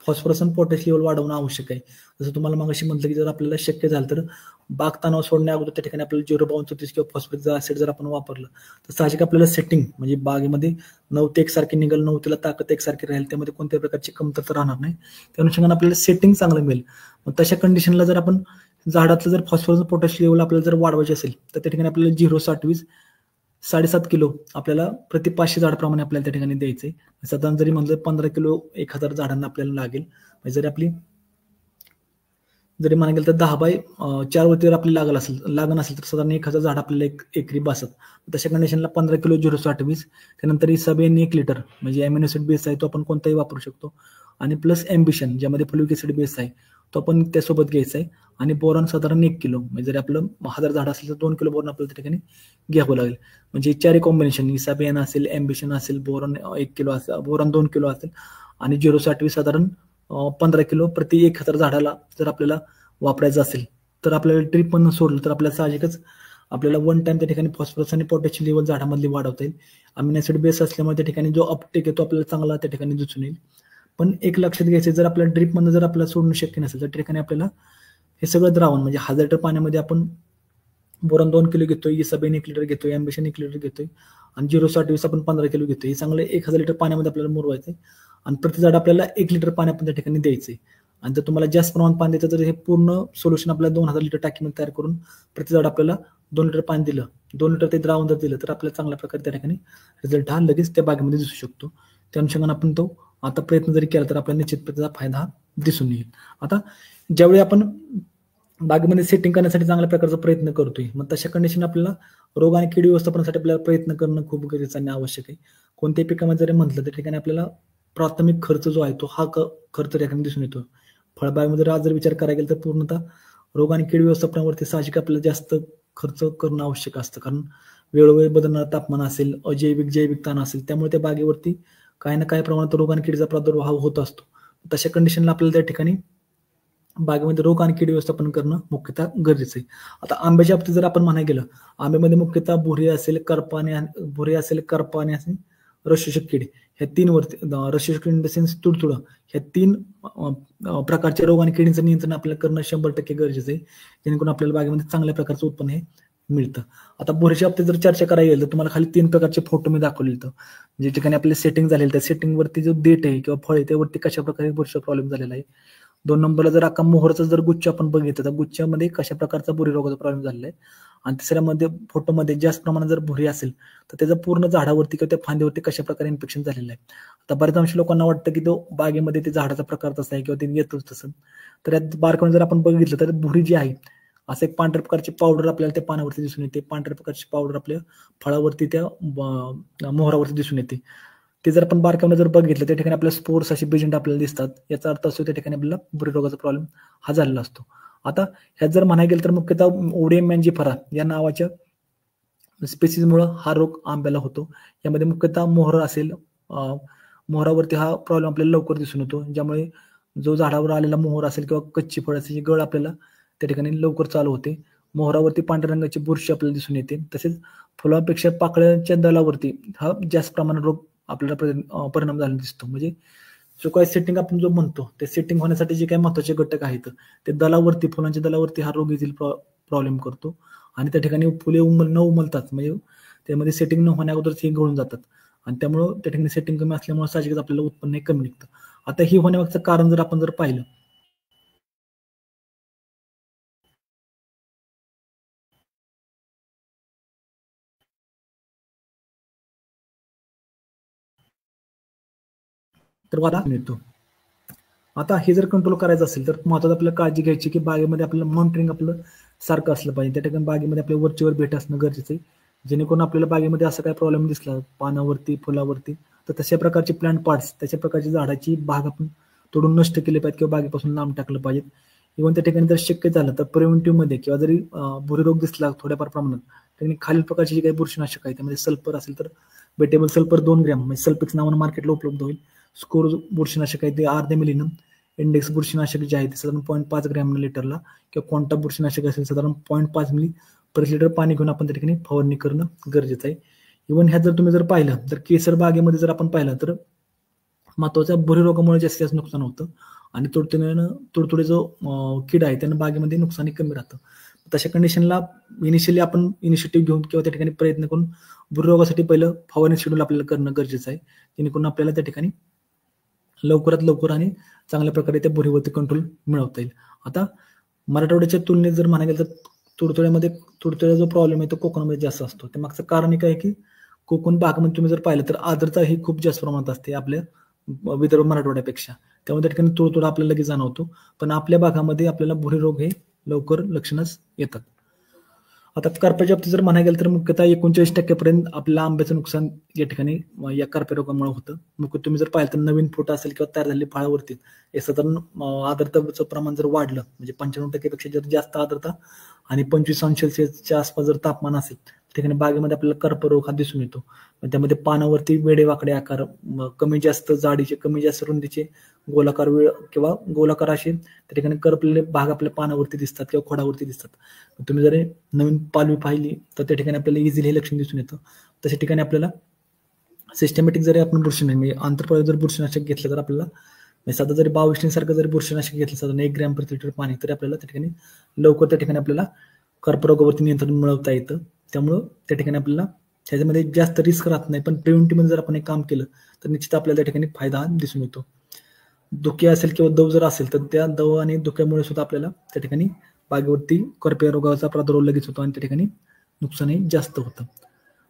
फॉस्फरस आणि पोटॅश लेवल वाढवणं आवश्यक आहे. जसं तुम्हाला मगाशी म्हटलं की जर आपल्याला शक्य झालं तर बाग तणाव सोडण्या अगोदर त्या ठिकाणी आपल्याला 0.34 किंवा फॉस्फरिक ऍसिड जर आपण वापरलं तर साहजिक आपल्याला सेटिंग म्हणजे बागेमध्ये 9 ते 1 सारखी निघेल, 9 तिला ताकद एकसारखी राहील, त्यामध्ये कोणत्याही प्रकारची कमतरता राहणार नाही. त्या अनुषंगाने आपल्याला सेटिंग चांगलं मिळेल. मग तशा कंडिशनला जर आपण झाडातलं जर फॉस्फरस पोटॅश लेवल आपल्याला जर वाढवायचे असेल तर त्या ठिकाणी आपल्याला 0.27 7.5 किलो आपल्याला प्रति 500 झाडाप्रमाणे आपल्याला त्या ठिकाणी द्यायचंय. साधारण जरी म्हणलं 15 किलो 1000 झाडांना आपल्याला लागेल. जरी आपली जरी म्हणा गेलं तर 10/4 वरती जर आपल्याला लागण असेल तर साधारण 1000 झाड आपल्याला एकरी बसत. तशा कंडिशनला 15 किलो 0.28 त्यानंतर इसाबेन 1 लिटर म्हणजे अॅमिनो ऍसिड बेस आहे तो आपण कोणताही वापरू शकतो आणि प्लस एम्बिशन ज्यामध्ये फ्युलिक ऍसिड बेस आहे तो आपण त्यासोबत घ्यायचा आहे आणि बोरॉन साधारण 1 किलो म्हणजे जरी आपलं 1000 झाड असेल तर 2 किलो बोरॉन आपल्याला त्या ठिकाणी घ्यावं लागेल. म्हणजे 4 कॉम्बिनेशन इसाबेन असेल, एम्बिशन असेल, बोरॉन 1 किलो असेल, बोरॉन 2 किलो असेल आणि 0.28 साधारण 15 किलो प्रति 1000 झाडाला जर आपल्याला वापरायचं असेल तर आपल्याला ड्रीप पण सोडलं तर आपल्याला साहजिकच आपल्याला 1 टाइम त्या ठिकाणी फॉस्फरस आणि पोटॅशियम लेवल झाडामधली वाढवता येईल. अमिनो ऍसिड बेस असल्यामुळे त्या ठिकाणी जो अपटेक आहे तो आपल्याला चांगला त्या ठिकाणी दिसून येईल. पण एक लक्षात घ्यायचं जर आपल्याला ड्रीप मधून जर आपल्याला सोडणं शक्य नसेल तर त्या ठिकाणी आपल्याला हे सगळं द्रावण म्हणजे 1000 लिटर पाण्यामध्ये आपण बोरॉन 2 किलो घेतोय, इसाबेन 1 लिटर घेतोय, एम्बिशन 1 लिटर घेतोय आणि 0.28 आपण 15 किलो घेतोय. हे चांगलं 1000 लिटर पाण्यामध्ये आपल्याला मुरवायचंय आणि प्रति झाड आपल्याला 1 लिटर पाणी आपण त्या ठिकाणी द्यायचंय. आणि जर तुम्हाला जास्त प्रमाणात पाणी द्यायचं तर हे पूर्ण सोल्युशन आपल्याला 2000 लिटर टाकीमध्ये तयार करून प्रति झाड आपल्याला 2 लिटर पाणी दिलं, 2 लिटर ते द्रावण जर दिलं तर आपल्याला चांगल्या प्रकारे त्या ठिकाणी रिझल्ट हा लगेच त्या बागेमध्ये दिसू शकतो. त्या अनुषंगाने आपण तो आता प्रयत्न जरी केला तर आपल्याला निश्चित त्याचा फायदा हा दिसून येईल. आता ज्यावेळी आपण बागेमध्ये सेटिंग करण्यासाठी चांगल्या प्रकारचा प्रयत्न करतोय मग तशा कंडिशन आपल्याला रोग आणि कीड व्यवस्थापनासाठी आपल्याला प्रयत्न करणं खूप गरजेचं आणि आवश्यक आहे. कोणत्याही पिकामध्ये जरी म्हटलं त्या ठिकाणी आपल्याला प्राथमिक खर्च जो आहे तो हा खर्च त्या ठिकाणी दिसून येतो. फळबागेमध्ये आज जर विचार करायला गेला तर पूर्णतः रोग आणि कीड व्यवस्थापनावरती साहजिक आपल्याला जास्त खर्च करणं आवश्यक असतं, कारण वेळोवेळी बदलणारं तापमान असेल, अजैविक जैविक ताण असेल, त्यामुळे त्या बागेवरती काही ना काही प्रमाणात रोग आणि किडीचा प्रादुर्भाव होत असतो. तशा कंडिशनला आपल्याला त्या ठिकाणी बागेमध्ये रोग आणि कीड व्यवस्थापन करणं मुख्यतः गरजेचं आहे. आता आंब्याच्या बाबतीत जर आपण म्हणायला गेलं, आंब्यामध्ये मुख्यतः भुरी असेल, करपा आणि रसशोषक कीड ह्या 3 वरती रसशोषक कीड इन द सेन्स तुडतुडं ह्या 3 प्रकारचे रोग आणि किडींचं नियंत्रण आपल्याला करणं 100% गरजेचं आहे, जेणेकरून आपल्याला बागेमध्ये चांगल्या प्रकारचं उत्पन्न हे मिळतं. आता भुरीच्या बाबतीत जर चर्चा करायला गेलं तर तुम्हाला खाली 3 प्रकारचे फोटो मी दाखवले इथं. ज्या ठिकाणी आपले सेटिंग झालेलं त्या सेटिंगवरती जो देठ आहे किंवा फळ आहे त्यावरती कशा प्रकारे बुरशीचा प्रॉब्लेम झालेला आहे. 2 नंबरला जर अख्खा मोहरचा जर गुच्छ आपण बघितलं तर गुच्छामध्ये कशा प्रकारचा भुरी रोगाचा प्रॉब्लेम झालेला आहे. आणि तिसऱ्यामध्ये फोटोमध्ये जास्त प्रमाणात जर भुरी असेल तर त्याचं पूर्ण झाडावरती किंवा त्या फांदीवरती कशा प्रकारे इन्फेक्शन झालेलं आहे. आता बऱ्याच अंश लोकांना वाटतं की तो बागेमध्ये ते झाडाचा प्रकार तसा आहे किंवा ते येतोच तसं. तर यात बारकावून जर आपण बघितलं तर भुरी जी आहे असं एक पांढऱ्या प्रकारची पावडर आपल्याला त्या पानावरती दिसून येते. पांढऱ्या प्रकारची पावडर आपल्या फळावरती त्या मोहरावरती दिसून येते. ते जर आपण बारकावून जर बघितलं त्या ठिकाणी आपल्याला स्पोर्स अशी बेजंट आपल्याला दिसतात. याचा अर्थ असतो त्या ठिकाणी आपल्याला भुरी रोगाचा प्रॉब्लेम हा झालेला असतो. आता ह्यात जर म्हणायला गेलं तर मुख्यतः ओडियम मॅन्जिफेरा या नावाच्या स्पेसिसमुळे हा रोग आंब्याला होतो. यामध्ये मुख्यतः मोहर असेल, मोहरावरती हा प्रॉब्लेम आपल्याला लवकर दिसून येतो, ज्यामुळे जो झाडावर आलेला मोहर असेल किंवा कच्ची फळ असेल गळ आपल्याला त्या ठिकाणी लवकर चालू होते. मोहरावरती पांढऱ्या रंगाची बुरशी आपल्याला दिसून येते. तसेच फुलांपेक्षा पाकळ्यांच्या दलावरती हा जास्त प्रमाणात रोग आपल्याला परिणाम झालेला दिसतो. म्हणजे जो काही सेटिंग आपण जो म्हणतो ते सेटिंग होण्यासाठी जे काही महत्वाचे घटक आहेत ते दलावरती फुलांच्या दलावरती हा रोग येथील प्रॉब्लेम करतो आणि त्या ठिकाणी फुले न उमलतात, म्हणजे त्यामध्ये सेटिंग न होण्या अगोदरच हे गळून जातात आणि त्यामुळं त्या ठिकाणी सेटिंग कमी असल्यामुळे साहजिकच आपल्याला उत्पन्न कमी निघतं. आता ही होण्यामागचं कारण जर आपण पाहिलं तर वादा मिळतो. आता हे जर कंट्रोल करायचं असेल तर महत्वाचं आपल्याला काळजी घ्यायची की बागेमध्ये आपल्याला मॉनिटरिंग आपलं सारखं असलं पाहिजे. त्या ठिकाणी बागेमध्ये आपल्या वरचीवर भेट असणं गरजेचं आहे, जेणेकरून आपल्याला बागेमध्ये असं काय प्रॉब्लेम दिसला पानावरती फुलावरती तर तशा प्रकारचे प्लांट पार्ट्स तशा प्रकारची झाडाची भाग आपण तोडून नष्ट केले पाहिजेत किंवा बागेपासून लांब टाकलं पाहिजे. इव्हन त्या ठिकाणी जर शक्य झालं तर प्रिव्हेंटिव्ह मध्ये किंवा जरी भुरी रोग दिसला थोड्याफार प्रमाणात त्यांनी खालील प्रकारची जी काही बुरशीनाशक आहे त्यामध्ये सल्फर असेल तर बेटेबल सल्फर 2 ग्रॅम म्हणजे सल्फेक्स नावानं मार्केटला उपलब्ध होईल. स्कोर बुरशीनाशक आहे ते अर्ध्या मिलीनं, इंडेक्स बुरशीनाशक जे आहे ते साधारण 0.5 ग्रॅम लिटरला किंवा कोणता बुरशीनाशक असेल साधारण 0.5 मिली प्रति लिटर पाणी घेऊन आपण त्या ठिकाणी फवारणी करणं गरजेचं आहे. इव्हन ह्यात जर तुम्ही जर पाहिलं तर केसर बागेमध्ये जर आपण पाहिलं तर महत्वाच्या भुरी रोगामुळे जास्तीत जास्त नुकसान होतं आणि तुडतुडे जो कीड आहे त्यानं बागेमध्ये नुकसानी कमी राहतं. तशा कंडिशनला इनिशियली आपण इनिशिएटिव्ह घेऊन किंवा त्या ठिकाणी प्रयत्न करून भुरी रोगासाठी पहिलं फवारणी शेड्यूल आपल्याला करणं गरजेचं आहे, जेणेकरून आपल्याला त्या ठिकाणी लवकरात लवकर आणि चांगल्या प्रकारे त्या भुरीवरती कंट्रोल मिळवता येईल. आता मराठवाड्याच्या तुलनेत जर म्हणायला गेलं तर तुडतुड्याचा जो प्रॉब्लेम आहे तो कोकणामध्ये जास्त असतो. ते मागचं कारण एक आहे की कोकण भागामध्ये तुम्ही जर पाहिलं तर आर्द्रता ही खूप जास्त प्रमाणात असते आपल्या विदर्भ मराठवाड्यापेक्षा, त्यामुळे त्या ठिकाणी तुडतुडा आपल्याला लगेच जाणवतो. पण आपल्या भागामध्ये आपल्याला भुरी रोग हे लवकर लक्षणच येतात. आता करप्याच्या बाबतीत जर म्हणायला गेलं तर मुख्यतः 39% आपल्याला आंब्याचं नुकसान या ठिकाणी या करप्या रोगामुळे होतं. मुख्य तुम्ही जर पाहिलं तर नवीन फुट असेल किंवा तयार झालेली फळावरती हे साधारण आर्द्रताचं प्रमाण जर वाढलं म्हणजे 95% पेक्षा जर जास्त आर्द्रता आणि 25°C आसपास जर तापमान असेल ठिकाणी बागेमध्ये आपल्याला कर्करोग हा दिसून येतो. त्यामध्ये पानावरती वेडेवाकडे आकार, कमी जास्त जाडीचे कमी जास्त रुंदीचे गोलाकार वेळ किंवा गोलाकार असे त्या ठिकाणी करपलेले भाग आपल्या पानावरती दिसतात किंवा खोडावरती दिसतात. तुम्ही जर नवीन पालवी पाहिली तर त्या ठिकाणी आपल्याला इझिली हे लक्षण दिसून येतं. तशा ठिकाणी आपल्याला सिस्टमॅटिक जरी आपण बुरशीनाशक म्हणजे आंतरपळावर जर बुरशीनाशक घेतलं तर आपल्याला साधा जरी 22 सारखं जरी बुरशीनाशक घेतलं साधारण 1 ग्रॅम प्रति लिटर पाणी तरी आपल्याला त्या ठिकाणी लवकर त्या ठिकाणी आपल्याला कर्करोगावरती नियंत्रण मिळवता येतं. त्यामुळं त्या ठिकाणी आपल्याला त्याच्यामध्ये जास्त रिस्क राहत नाही, पण प्रिव्हेंटिव्ह मध्ये जर आपण एक काम केलं तर निश्चित आपल्याला त्या ठिकाणी फायदा दिसून येतो. धुके असेल किंवा दव जर असेल तर त्या दव आणि धुक्यामुळे सुद्धा आपल्याला त्या ठिकाणी बागेवरती करप्या रोगाचा प्रादुर्भाव लगेच होतो आणि त्या ठिकाणी नुकसानही जास्त होतं.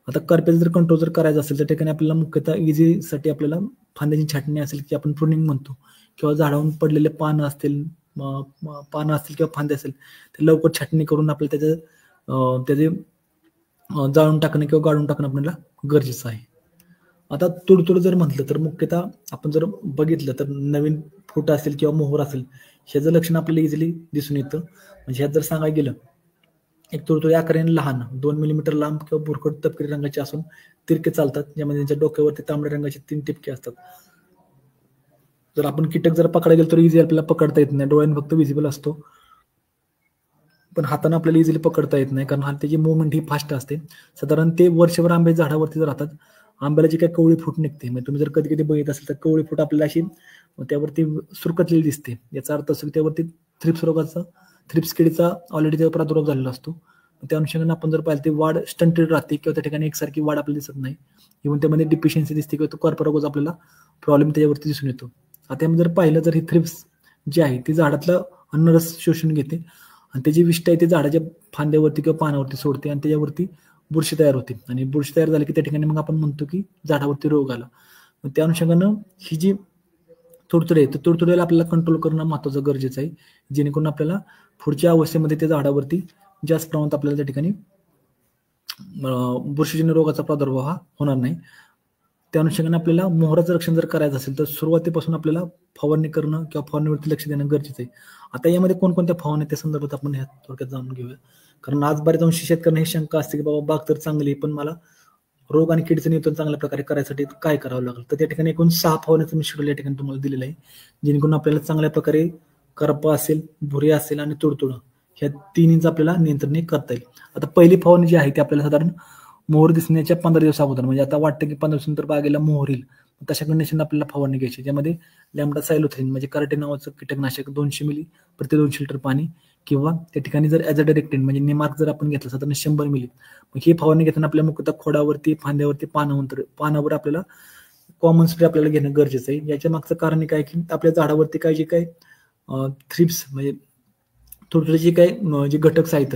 आता करप्याचं जर कंट्रोल जर करायचं असेल तर ठिकाणी आपल्याला मुख्यतः इझीसाठी आपल्याला फांद्याची छाटणी असेल की आपण प्रुनिंग म्हणतो किंवा झाडावरून पडलेले पानं असतील किंवा फांदे असेल ते लवकर छाटणी करून आपल्याला त्याचे जाळून टाकणं किंवा गाळून टाकणं आपल्याला गरजेचं आहे. आता तुडतुड जर म्हटलं तर मुख्यतः आपण जर बघितलं तर नवीन फूट असेल किंवा मोहर असेल ह्याचं लक्षण आपल्याला इझिली दिसून येतं. म्हणजे ह्यात जर सांगायला गेलं एक तुडतुडे आकाराने लहान 2 मिलीमीटर लांब किंवा भुरकट तपकिरी रंगाचे असून तिरके चालतात, ज्यामध्ये त्यांच्या डोक्यावरती तांबड्या रंगाचे 3 टिपके असतात. जर आपण कीटक जर पकडायला गेलो तर इझी आपल्याला पकडता येत नाही, डोळ्याने फक्त विजिबल असतो, पण हाताने आपल्याला इझिली पकडता येत नाही, कारण त्याची मुवमेंट ही फास्ट असते. साधारण ते वर्षभर आंबे झाडावरती राहतात. आंब्याला जी काही कवळी फूट निघते, म्हणजे तुम्ही जर कधी कधी बघित असेल तर कवळी फूट आपल्याला अशी त्यावरती सुरकतलेली दिसते. याचा अर्थ असतो की त्यावरती थ्रिप्स किडीचा ऑलरेडी त्यावर प्रादुर्भाव झालेला असतो. त्या अनुषंगाने आपण जर पाहिलं ते वाढ स्टंटेड राहते किंवा त्या ठिकाणी एकसारखी वाढ आपल्याला दिसत नाही. इव्हन त्यामध्ये डिफिशियन्सी दिसते किंवा तो कॉर्पोरागोज आपल्याला प्रॉब्लेम त्याच्यावरती दिसून येतो. आता यामध्ये जर पाहिलं तर ही थ्रिप्स जी आहे ती झाडातलं अन्नरस शोषून घेते आणि त्याची विष्ठा आहे ती झाडाच्या फांद्यावरती किंवा पानावरती सोडते आणि त्याच्यावरती बुरशी तयार होते. आणि बुरशी तयार झाली की त्या ठिकाणी मग आपण म्हणतो की झाडावरती रोग आला. मग त्या अनुषंगानं ही जी तुडतुडे आहे तर तुडतुड्याला आपल्याला कंट्रोल करणं महत्त्वाचं गरजेचं आहे, जेणेकरून आपल्याला पुढच्या अवस्थेमध्ये त्या झाडावरती जास्त प्रमाणात आपल्याला त्या ठिकाणी बुरशीजन्य रोगाचा प्रादुर्भाव हा होणार नाही. त्या अनुषंगाने आपल्याला मोहराचं रक्षण जर करायचं असेल तर सुरुवातीपासून आपल्याला फवारणी करणं किंवा फवारणीवरती लक्ष देणं गरजेचं आहे. आता यामध्ये कोणकोणत्या फवारणी त्या संदर्भात आपण ह्या थोडक्यात जाणून घेऊया, कारण आज बऱ्याच अंशी शेतकऱ्यांना ही शंका असते की बाबा बाग तर चांगली आहे, पण मला रोग आणि किडीचं नियंत्रण चांगल्या प्रकारे करायसाठी काय करावं लागेल. तर त्या ठिकाणी एकूण 6 फवारण्याचं मी शेड्यूल या ठिकाणी तुम्हाला दिलेलं आहे, जेणेकरून आपल्याला चांगल्या प्रकारे करपा असेल, भुरे असेल आणि तुडतुडं ह्या तिन्हींचं आपल्याला नियंत्रण करता येईल. आता पहिली फवारणी जी आहे ती आपल्याला साधारण मोहर दिसण्याच्या 15 दिवस अगोदर, म्हणजे आता वाटतं की 15 दिवसानंतर बागेला मोहर येईल, तशा कंडिशन आपल्याला फवारणी घ्यायची, ज्यामध्ये लॅम्बडा सायलोथ्रिन म्हणजे कराटे नावाचं कीटकनाशक 200 मिली प्रति 200 लिटर पाणी, किंवा त्या ठिकाणी जर ॲझाडायरेक्टिन म्हणजे निमार्क जर आपण घेतलं साधारण 100 मिली. मग ही फवारणी घेताना आपल्या मुख्यतः खोडावरती, फांद्यावरती, पानावर आपल्याला कॉमन स्प्रे आपल्याला घेणं गरजेचं आहे. याच्या मागचं कारण काय की आपल्या झाडावरती काय जे काही थ्रिप्स म्हणजे थोडे जे काही जे घटक आहेत,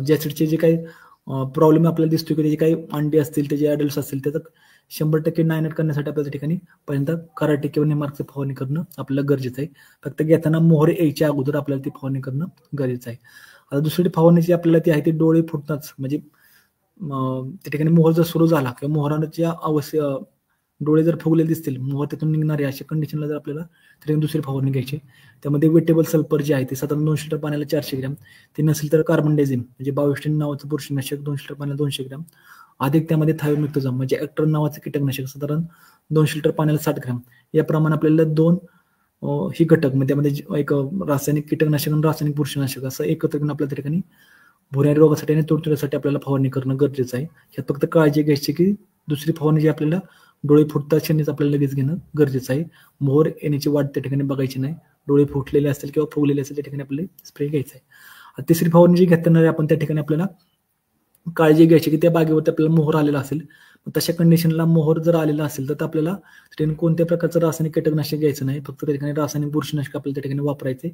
जॅसिडचे जे काही प्रॉब्लेम आपल्याला दिसतो की त्याचे काही अंडे असतील, त्याचे ॲडल्ट्स असतील, त्याचं 100% नायनाट करण्यासाठी आपल्याला त्या ठिकाणी पहिल्यांदा कराटे किंवा निमार्कचं फवारणी करणं आपल्याला गरजेचं आहे. फक्त घेताना मोहर यायच्या अगोदर आपल्याला ती फवारणी करणं गरजेचं आहे. आता दुसरी फवारणी जी आपल्याला ती आहे ती डोळे फुटताच, म्हणजे त्या ठिकाणी मोहर जर सुरू झाला किंवा मोहराच्या डोळे जर फुगलेले दिसतील, मोहर त्यातून निघणारे, अशा कंडिशनला जर आपल्याला त्याने दुसरी फवारणी घ्यायची. त्यामध्ये वेटेबल सल्फर जे आहे ते साधारण 200 लिटर पाण्याला 400 ग्रॅम, ते नसेल तर कार्बनडायझिम म्हणजे बायोस्टिन नावाचं बुरशीनाशक 200 लिटर पाण्याला 200 ग्रॅम, अधिक त्यामध्ये थायोमिक्टोझम म्हणजे ॲक्टर नावाचं कीटकनाशक साधारण 200 लिटर पाण्याला 60 ग्रॅम, याप्रमाणे आपल्याला 2 ही घटक म्हणजे त्यामध्ये एक रासायनिक कीटकनाशक आणि रासायनिक बुरशीनाशक असं एकत्र करून आपल्या त्या ठिकाणी भुऱ्या रोगासाठी आणि तुडतुड्यासाठी आपल्याला फवारणी करणं गरजेचं आहे. ह्यात फक्त काळजी घ्यायची की दुसरी फवारणी जी आपल्याला डोळे फुटतात क्षणीच आपल्याला लगेच घेणं गरजेचं आहे. मोहर येण्याची वाट त्या ठिकाणी बघायची नाही, डोळे फुटलेले असतील किंवा फुगलेले असतील त्या ठिकाणी आपल्याला स्प्रे घ्यायचा आहे. तिसरी फवारणी जी घेताना आपण त्या ठिकाणी आपल्याला काळजी घ्यायची की त्या बागेवरती आपल्याला मोहर आलेला असेल, तशा कंडिशनला मोहर जर आलेला असेल तर आपल्याला त्या कोणत्या प्रकारचं रासायनिक कीटकनाशक घ्यायचं नाही, फक्त त्या ठिकाणी रासायनिक बुरशीनाशक आपल्याला त्या ठिकाणी वापरायचे,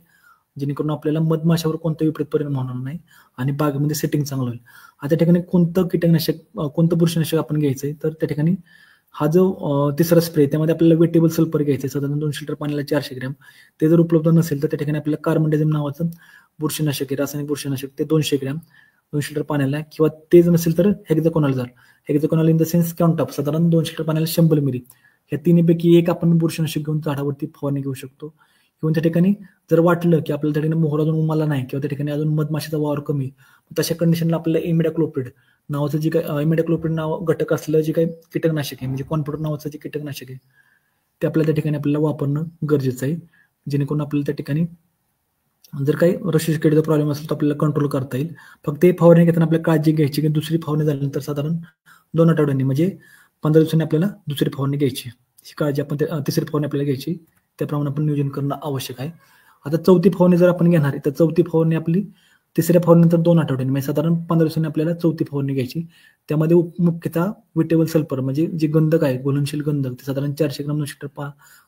जेणेकरून आपल्याला मधमाशावर कोणताही विपरीत परिणाम होणार नाही आणि बागेमध्ये सेटिंग चांगलं होईल. आता त्या ठिकाणी कोणतं कीटकनाशक, कोणतं बुरशीनाशक आपण घ्यायचंय, तर त्या ठिकाणी हा जो तिसरा स्प्रे त्यामध्ये आपल्याला वेटेबल सल्फर घ्यायचं साधारण 200 लिटर पाण्याला 400 ग्रॅम. ते जर उपलब्ध नसेल तर त्या ठिकाणी आपल्याला कार्बनडायझिम नावाचं बुरशीनाशक आहे, रासायनिक बुरशीनाशक, ते 200 ग्रॅम 200 लिटर पाण्याला, किंवा ते जर नसेल तर हेक्झाकोनाझोल इन द सेन्स कॉन्टॉप साधारण 200 लिटर पाण्याला 100 मिली. ह्या तिन्हीपैकी एक आपण बुरशीनाशक घेऊन झाडावरती फवारणी घेऊ शकतो. किंवा त्या ठिकाणी जर वाटलं की आपल्याला त्या ठिकाणी मोहर अजून उमाला नाही किंवा त्या ठिकाणी अजून मधमाशीचा वावर कमी, तशा कंडिशनला आपल्याला इमिडाक्लोप्रिड नावाचं जे काही इमिडाक्लोप्रिड नाव घटक असलेलं जे काही कीटकनाशक आहे, म्हणजे कॉन्फिडर नावाचं जे कीटकनाशक आहे ते आपल्याला त्या ठिकाणी आपल्याला वापरणं गरजेचं आहे, जेणेकरून आपल्याला त्या ठिकाणी जर काही रशीद किडीचा प्रॉब्लेम असेल तर आपल्याला कंट्रोल करता येईल. फक्त हे फवारणी घेताना आपल्याला काळजी घ्यायची की दुसरी फवारणी झाल्यानंतर साधारण 2 आठवड्यांनी म्हणजे 15 दिवसांनी आपल्याला दुसरी फवारणी घ्यायची. ही काळजी आपण तिसरी फवारणी आपल्याला घ्यायची, त्याप्रमाणे आपण नियोजन करणं आवश्यक आहे. आता चौथी फवारणी जर आपण घेणार आहे तर चौथी फवारणी आपली तिसऱ्या फवारणीनंतर 2 आठवड्यांनी म्हणजे साधारण 15 दिवसांनी आपल्याला चौथी फवारणी घ्यायची. त्यामध्ये मुख्यतः वेटेबल सल्फर म्हणजे जे गंधक आहे, घुलनशील गंधक, ते साधारण 400 ग्राम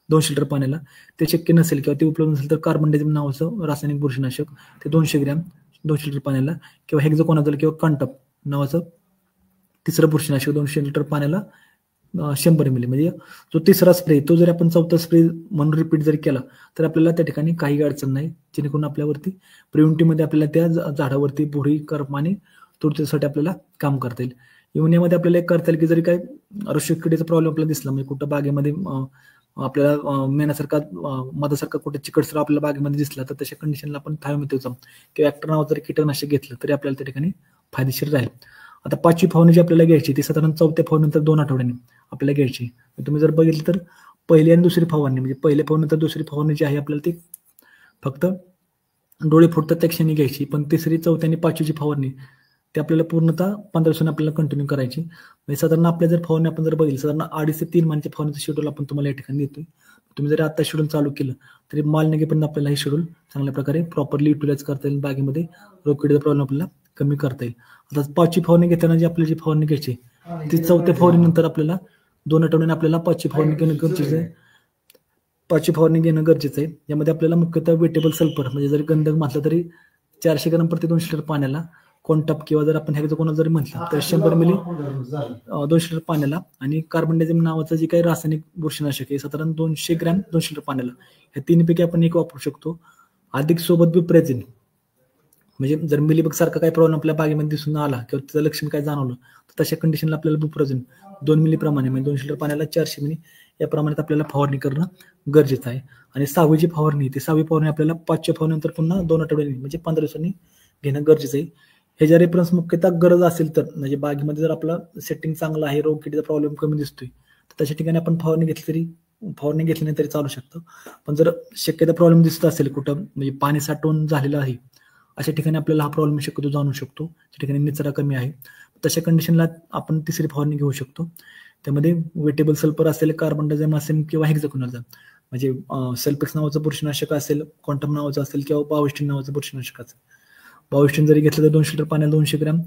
200 लिटर पाण्याला, ते शक्य नसेल किंवा ते उपलब्ध नसेल तर कार्बनडायझिम नावाचं रासायनिक बुरशीनाशक ते 200 ग्रॅम 200 लिटर पाण्याला, किंवा हेक्झाकोनाझोल किंवा कॉन्टॉप नावाचं तिसरं बुरशीनाशक 200 लिटर पाण्याला 100 मिली. म्हणजे जो तिसरा स्प्रे तो जर आपण चौथा स्प्रे म्हणून रिपीट जर केला तर आपल्याला त्या ठिकाणी काही अडचण नाही, जेणेकरून आपल्यावरती प्रिव्हेंटिव्हमध्ये आपल्याला त्या झाडावरती भुरी, करप आणि तुडतुड्यासाठी आपल्याला काम करता येईल. इव्हन यामध्ये आपल्याला एक करता येईल की जरी काय रशीद किडीचा प्रॉब्लेम आपल्याला दिसला, म्हणजे कुठं बागेमध्ये आपल्याला मेणासारखा मधासारखा कुठे चिकटसर आपल्याला बागेमध्ये दिसला तर तशा कंडिशनला आपण थायोमिथोझम किंवा ॲक्टर नावाचं जरी कीटकनाशक घेतलं तरी आपल्याला त्या ठिकाणी फायदेशीर राहील. आता 5वी फवारणी जी आपल्याला घ्यायची ती साधारण 4थ्या फवारणीनंतर 2 आठवड्यांनी आपल्याला घ्यायची. तुम्ही जर बघितलं तर पहिली आणि दुसरी फवारणी म्हणजे पहिल्या फवारणीनंतर दुसरी फवारणी जी आहे आपल्याला ती फक्त डोळे फुटतात त्या क्षणी घ्यायची, पण तिसरी 4थी आणि 5वीची फवारणी ती आपल्याला पूर्णतः 15 दिवसांनी आपल्याला कंटिन्यू करायची. म्हणजे साधारण आपल्या जर फवारणी आपण जर बघितली साधारण 2.5 ते 3 महिन्याच्या फवारणीचं शेड्यूल आपण तुम्हाला या ठिकाणी देतोय. तुम्ही जर आता शेड्यूल चालू केलं तरी माल निघेपर्यंत आपल्याला हे शेड्यूल चांगल्या प्रकारे प्रॉपरली युटिलाइज करता येईल. बागेमध्ये रोगकिडीचा प्रॉब्लेम आपल्याला कमी करता येईल. आता 5वी फवारणी घेताना जी आपल्याला जी फवारणी घ्यायची ती 4थ्या फवारणीनंतर आपल्याला 2 आठवड्याने आपल्याला 5वी फवारणी घेणं गरजेचं आहे. 5वी फवारणी घेणं गरजेचं आहे. यामध्ये आपल्याला मुख्यतः वेटेबल सल्फर म्हणजे जरी गंधक म्हटलं तरी 400 ग्राम प्रति 200 लिटर पाण्याला कॉन्टॉप किंवा जर आपण हेक्झाकोनल जरी म्हटलं तर 100 मिली 200 लिटर पाण्याला आणि कार्बन डायझॅम नावाचं जे काही रासायनिक बुरशीनाशक आहे साधारण 200 ग्रॅम 200 लिटर पाण्याला या तीनपैकी आपण एक वापरू शकतो. अधिक सोबत बिप्रेझिन म्हणजे जर मिलीबग सारखा काही प्रॉब्लेम आपल्या बागेमध्ये दिसून आला किंवा त्याचं लक्षण काय जाणवलं तर तशा कंडिशनला आपल्याला बिप्रेझिन 2 मिली प्रमाणे म्हणजे 200 लिटर पाण्याला 400 मिली या प्रमाणात आपल्याला फवारणी करणं गरजेचं आहे. आणि 6वी जी फवारणी ती 6वी फवारणी आपल्याला 5च्या फवारणीनंतर पुन्हा 2 आठवड्यांनी म्हणजे 15 दिवसांनी घेणं गरजेचं आहे. ह्याच्या रेफरन्स मुख्यतः गरज असेल तर म्हणजे बागेमध्ये जर आपला सेटिंग चांगला आहे रोगकिडीचा प्रॉब्लेम कमी दिसतोय तर तशा ठिकाणी आपण फवारणी घेतली नाही तरी चालू शकतं. पण जर शक्यता प्रॉब्लेम दिसत असेल कुठं म्हणजे पाणी साठवून झालेलं आहे अशा ठिकाणी आपल्याला हा प्रॉब्लेम शक्यतो जाणू शकतो. त्या ठिकाणी निचरा कमी आहे तशा कंडिशनला आपण तिसरी फवारणी घेऊ शकतो. त्यामध्ये वेटेबल सल्फर असेल कार्बन डायझॅम असेल किंवा हेक्झाकोनल म्हणजे सल्फेक्स नावाचं बुरशीनाशक असेल क्वांटम नावाचं असेल किंवा बाविस्टिन नावाचं बुरशीनाशक असेल. बाविस्टिन जरी घेतलं तर 200 लिटर पाण्याला 200 ग्रॅम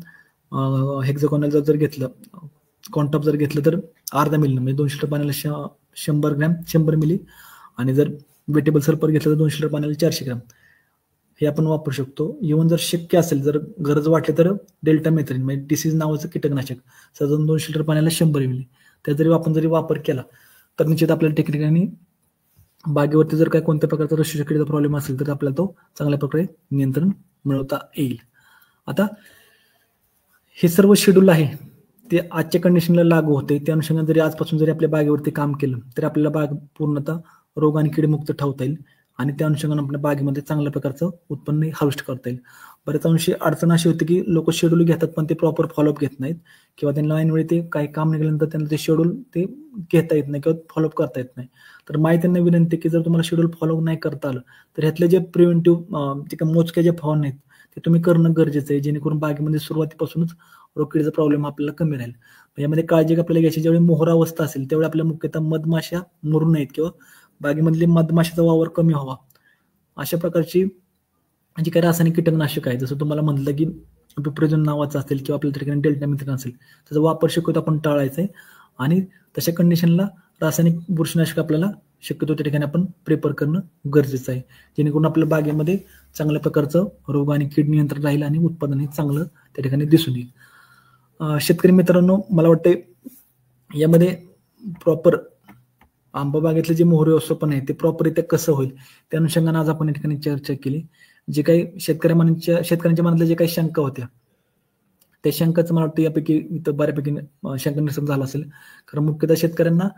हेक्झाकोनल जर घेतलं कॉन्टॉप जर घेतलं तर अर्धा मिली म्हणजे 200 लिटर पाण्याला 100 ग्रॅम 100 मिली आणि जर वेटेबल सल्फर घेतलं तर 200 लिटर पाण्याला 400 ग्रॅम हे आपण वापरू शकतो. इव्हन जर शक्य असेल जर गरज वाटली तर डेल्टा मेथ्रिन म्हणजे डिसीज नावाचं कीटकनाशक साधारण 200 लिटर पाण्याला 100 मिली त्या जरी आपण वापर केला तर निश्चित आपल्याला ठिकठिकाणी बागेवरती जर काही कोणत्या प्रकारचा रशीच्या प्रॉब्लेम असेल तर आपल्याला तो चांगल्या प्रकारे नियंत्रण मिळवता येईल. आता हे सर्व शेड्यूल आहे ते आजच्या कंडिशनला लागू होते. त्या अनुषंगाने जरी आजपासून जरी आपल्या बागेवरती काम केलं तर आपल्याला बाग पूर्णतः रोग आणि किडमुक्त ठेवता येईल आणि त्या अनुषंगाने आपल्या बागेमध्ये चांगल्या प्रकारचं उत्पन्न हार्वेस्ट करता येईल. बऱ्याच अंशी अडचण अशी होती की लोक शेड्यूल घेतात पण ते प्रॉपर फॉलोअप घेत नाहीत किंवा त्यांना ऐनवेळी ते काही काम निघाल्यानंतर त्यांना ते शेड्यूल ते घेता येत नाही किंवा फॉलोअप करता येत नाही. तर त्यांना विनंती की जर तुम्हाला शेड्यूल फॉलो नाही करता आलं तर ह्यातले जे प्रिव्हेंटिव्ह जे काही मोजक्या ज्या फवारणी आहेत ते तुम्ही करणं गरजेचं आहे जेणेकरून बागेमध्ये सुरुवातीपासूनच रोगकिडीचा प्रॉब्लेम आपल्याला कमी राहील. यामध्ये काळजी आपल्याला घ्यायची ज्यावेळी मोहरा अवस्था असेल त्यावेळी आपल्या मुख्यतः मधमाशा मरू नयेत किंवा बागेमधली मधमाशाचा वावर कमी व्हावा अशा प्रकारची जी काही रासायनिक कीटकनाशक आहे जसं तुम्हाला म्हटलं की बिप्रेझिन नावाचं असेल किंवा आपल्या ठिकाणी डेल्टा मेथ्रिन असेल त्याचा वापर शक्यतो आपण टाळायचा आहे आणि तशा कंडिशनला रासायनिक बुरशीनाशक आपल्याला शक्यतो त्या ठिकाणी आपण प्रेफर करणं गरजेचं आहे जेणेकरून आपल्या बागेमध्ये चांगल्या प्रकारचं रोग आणि कीड नियंत्रण राहील आणि उत्पादनही चांगलं त्या ठिकाणी दिसून येईल. शेतकरी मित्रांनो मला वाटतं यामध्ये प्रॉपर आंबा बागेतले जे मोहरी व्यवस्थापन आहे ते प्रॉपरित्या कसं होईल त्या अनुषंगाने आज आपण या ठिकाणी चर्चा केली. जे काही शेतकऱ्यांच्या मनातल्या जे काही शंका होत्या त्या शंकाचं मला वाटतं यापैकी इथं बऱ्यापैकी शंका निरसन झाला असेल. कारण मुख्यतः शेतकऱ्यांना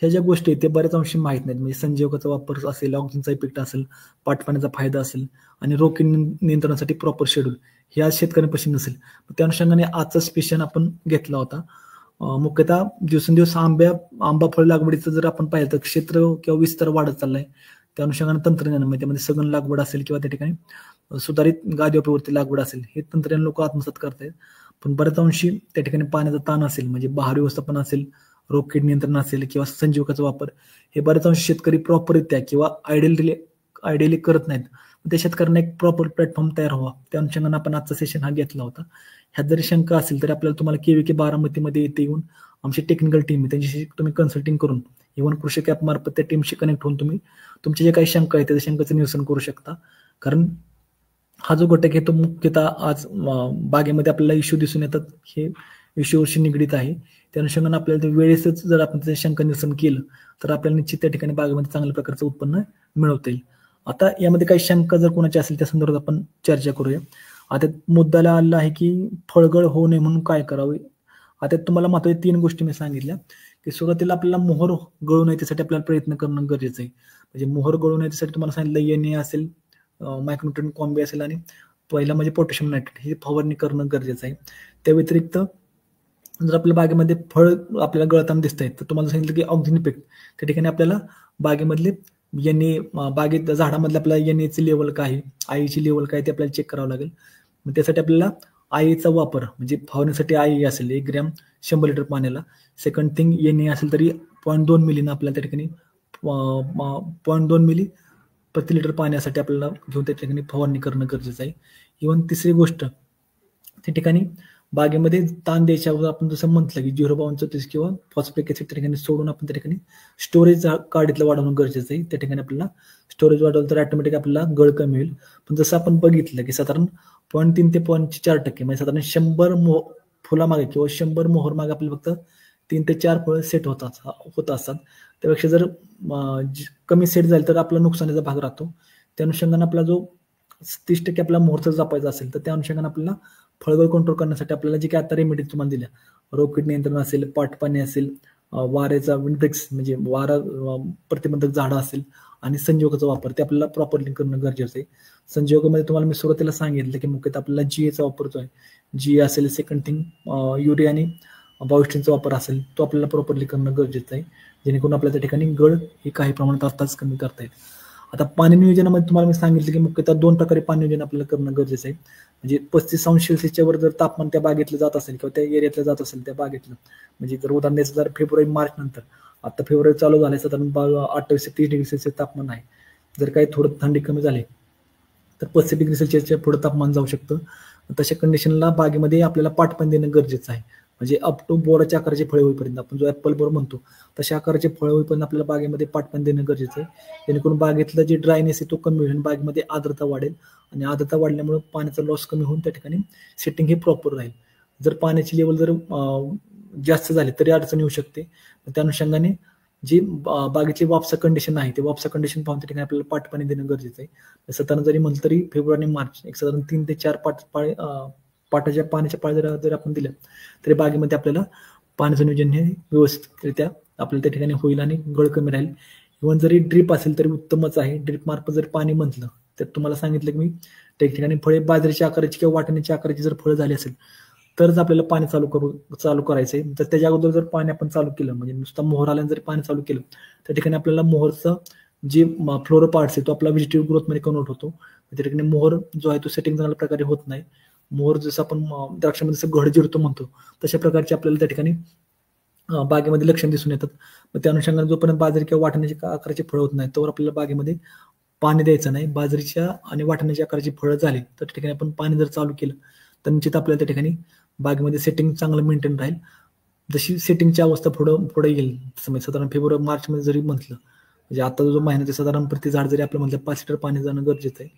ह्या ज्या गोष्टी आहेत त्या बऱ्याच अंशी माहीत नाहीत म्हणजे संजीवकाचा वापर असेल ऑक्सिजनचा इफेक्ट असेल पाटपाण्याचा फायदा असेल आणि रोग नियंत्रणासाठी प्रॉपर शेड्यूल हे आज शेतकऱ्यांपाशी नसेल. त्या अनुषंगाने आजचा स्पेशल आपण घेतला होता. मुख्यतः दिवसेंदिवस आंबा फळ लागवडीचं जर आपण पाहिलं तर क्षेत्र किंवा विस्तार वाढत चाललाय. त्या अनुषंगाने तंत्रज्ञान त्यामध्ये सघन लागवड असेल किंवा त्या ठिकाणी सुधारित गादीवापीवरती लागवड असेल हे तंत्रज्ञान लोक आत्मसात करतायत. पण बऱ्याच अंशी त्या ठिकाणी पाण्याचा ताण असेल म्हणजे बहार व्यवस्थापन असेल रोगकीड नियंत्रण असेल किंवा संजीवकाचा वापर हे बऱ्याच अंशी शेतकरी प्रॉपरित्या किंवा आयडियली करत नाहीत. त्या शेतकऱ्यांना एक प्रॉपर प्लॅटफॉर्म तयार व्हावा त्या अनुषंगाने आपण आजचा सेशन हा घेतला होता. ह्यात जरी शंका असेल तरी आपल्याला तुम्हाला KVK बारामतीमध्ये येथे येऊन आमची टेक्निकल टीम आहे त्यांच्याशी तुम्ही कन्सल्टिंग करून इव्हन कृषी कॅप मार्फत त्या टीमशी कनेक्ट होऊन तुम्ही तुमचे जे काही शंका आहेत त्या शंकाचं निरसन करू शकता. कारण हा जो घटक आहे तो मुख्यतः आज बागेमध्ये आपल्याला इश्यू दिसून येतात हे इश्यूशी निगडीत आहे. त्या अनुषंगाने आपल्याला वेळेसच जर आपण त्याचे शंका निरसन केलं तर आपल्याला निश्चित त्या ठिकाणी बागेमध्ये चांगल्या प्रकारचं उत्पन्न मिळवता येईल. आता यामध्ये काही शंका जर कोणाची असेल त्या संदर्भात आपण चर्चा करूया. आता मुद्द्याला आला आहे की फळगळ होऊ नये म्हणून काय करावे. आता तुम्हाला महत्त्वाच्या 3 गोष्टी मी सांगितल्या की सुरुवातीला आपल्याला मोहर गळू नये त्यासाठी आपल्याला प्रयत्न करणं गरजेचं आहे. म्हणजे मोहर गळू नये त्यासाठी तुम्हाला सांगितलं NA असेल, मायक्रोन्यूट्रन कॉम्बी असेल आणि पहिला म्हणजे पोटॅशियम नायट्रेट ही फवारणी करणं गरजेचं आहे. त्या व्यतिरिक्त जर आपल्या बागेमध्ये फळ आपल्याला गळताना दिसत आहेत तर तुम्हाला सांगितलं की ऑक्झिन इफेक्ट त्या ठिकाणी आपल्याला बागेमधले बागेत झाडामधले आपल्याला NA लेवल काय आहे, आईची लेवल काय ते आपल्याला चेक करावं लागेल. मग त्यासाठी आपल्याला आईचा वापर म्हणजे फवारणीसाठी आई असेल 1 ग्रॅम 100 लिटर पाण्याला. सेकंड थिंग NA असेल तरी 0.2 मिलीनं आपल्याला त्या ठिकाणी 0.2 मिली प्रति लिटर पाण्यासाठी आपल्याला घेऊन त्या ठिकाणी फवारणी करणं गरजेचं आहे. इव्हन तिसरी गोष्ट त्या ठिकाणी बागेमध्ये ताण द्यायच्या अगोदर आपण जसं म्हटलं की 0.34 किंवा फॉस्फरिक ऍसिड त्या ठिकाणी सोडून आपण त्या ठिकाणी स्टोरेज काढीतलं वाढवणं गरजेचं आहे. त्या ठिकाणी आपल्याला स्टोरेज वाढवलं तर ऑटोमॅटिक आपल्याला गळ कमी होईल. पण जसं आपण बघितलं की साधारण 0.3 ते 0.4% म्हणजे साधारण 100 फुलामागे किंवा 100 मोहर मागे आपल्याला फक्त 3 ते 4 फळं सेट होत असतात. त्यापेक्षा जर कमी सेट झाले तर आपला नुकसानीचा भाग राहतो. त्या अनुषंगाने आपला जो 30% आपला मुहूर्त जपायचा असेल तर त्या अनुषंगाने आपल्याला फळगळ कंट्रोल करण्यासाठी आपल्याला जे काही आता रेमेडी तुम्हाला दिल्या, रोगकीड नियंत्रण असेल, पाटपाणी असेल, वाऱ्याचा विंडब्रेक्स म्हणजे वारा प्रतिबंधक झाडं असेल आणि संयोगाचा वापर ते आपल्याला प्रॉपरली करणं गरजेचं आहे. संयोगामध्ये तुम्हाला मी सुरुवातीला सांगितलं की मुख्यतः आपल्याला GA वापरतोय. GA असेल, सेकंड थिंग युरिया आणि बायोस्टिनचा वापर असेल तो आपल्याला प्रॉपरली करणं गरजेचं आहे, जेणेकरून आपल्या त्या ठिकाणी गळ ही काही प्रमाणात आताच कमी करता येईल. आता पाणी नियोजनामध्ये तुम्हाला मी सांगितलं की मुख्यतः 2 प्रकारे पाणी नियोजन आपल्याला करणं गरजेचं आहे. म्हणजे 35°C वर जर तापमान त्या बागेतलं जात असेल किंवा त्या एरियातलं जात असेल त्या बागेतलं, म्हणजे जर उदाहरण द्यायचं जर फेब्रुवारी मार्च नंतर, आता फेब्रुवारी चालू झाले साधारण 28 ते 30°C तापमान आहे. जर काही थोडं थंडी कमी झाली तर 35°C पुढे तापमान जाऊ शकतं. तशा कंडिशनला बागेमध्ये आपल्याला पाटपाणी देणं गरजेचं आहे. म्हणजे अप टू बोराच्या आकाराचे फळे होईपर्यंत, आपण जो ऍपल बोर म्हणतो तशा आकाराचे फळे होईपर्यंत आपल्याला बागेमध्ये पाटपाणी देणं गरजेचं आहे, जेणेकरून बागेतलं जे ड्रायनेस आहे तो कमी होईल, बागेमध्ये आर्द्रता वाढेल आणि आर्द्रता वाढल्यामुळे पाण्याचा लॉस कमी होऊन त्या ठिकाणी सेटिंग हे प्रॉपर राहील. जर पाण्याची लेवल जर जास्त झाली तरी अडचण येऊ शकते. त्या अनुषंगाने जी बागेची वापसा कंडिशन आहे ते वापसा कंडिशन पाहून त्या ठिकाणी आपल्याला पाटपाणी देणं गरजेचं आहे. साधारण जरी म्हटलं तरी फेब्रुवारी मार्च एक साधारण 3 ते 4 पाटाच्या पाण्याच्या पाळ्या जर आपण दिल्या तरी बागेमध्ये आपल्याला पाण्याचं नियोजन हे व्यवस्थितरित्या आपल्याला त्या ठिकाणी होईल आणि गळ कमी राहील. इव्हन जरी ड्रीप असेल तरी उत्तमच आहे. ड्रीप मार्फत जर पाणी म्हटलं तर तुम्हाला सांगितलं की मी त्या ठिकाणी फळे बाजरीच्या आकाराची किंवा वाटाण्याच्या आकाराची जर फळं झाली असेल तरच आपल्याला पाणी चालू करायचंय. तर त्याच्या अगोदर जर पाणी आपण चालू केलं म्हणजे नुसता मोहर आल्याने जर पाणी चालू केलं त्या ठिकाणी आपल्याला मोहरचं जे फ्लोरो पार्ट्स आहे तो आपला व्हेजिटेटिव्ह ग्रोथमध्ये कन्वर्ट होतो. त्या ठिकाणी मोहर जो आहे तो सेटिंग चांगल्या प्रकारे होत नाही. मोहर जसं आपण द्राक्षामध्ये जसं घड जिरतो म्हणतो तशा प्रकारचे आपल्याला त्या ठिकाणी बागेमध्ये लक्षण दिसून येतात. मग त्या अनुषंगाने जोपर्यंत बाजरी किंवा वाटाण्याच्या आकाराचे फळं होत नाही तोवर आपल्याला बागेमध्ये पाणी द्यायचं नाही. बाजरीच्या आणि वाटाण्याच्या आकाराची फळं झाली तर त्या ठिकाणी आपण पाणी जर चालू केलं तर निश्चित आपल्याला त्या ठिकाणी बागेमध्ये सेटिंग चांगलं मेंटेन राहील. जशी सेटिंगची अवस्था पुढे येईल साधारण फेब्रुवारी मार्चमध्ये जरी म्हटलं म्हणजे आता जो महिन्याचे साधारण प्रति झाड जरी आपलं म्हटलं 5 लिटर पाणी जाणं गरजेचं आहे.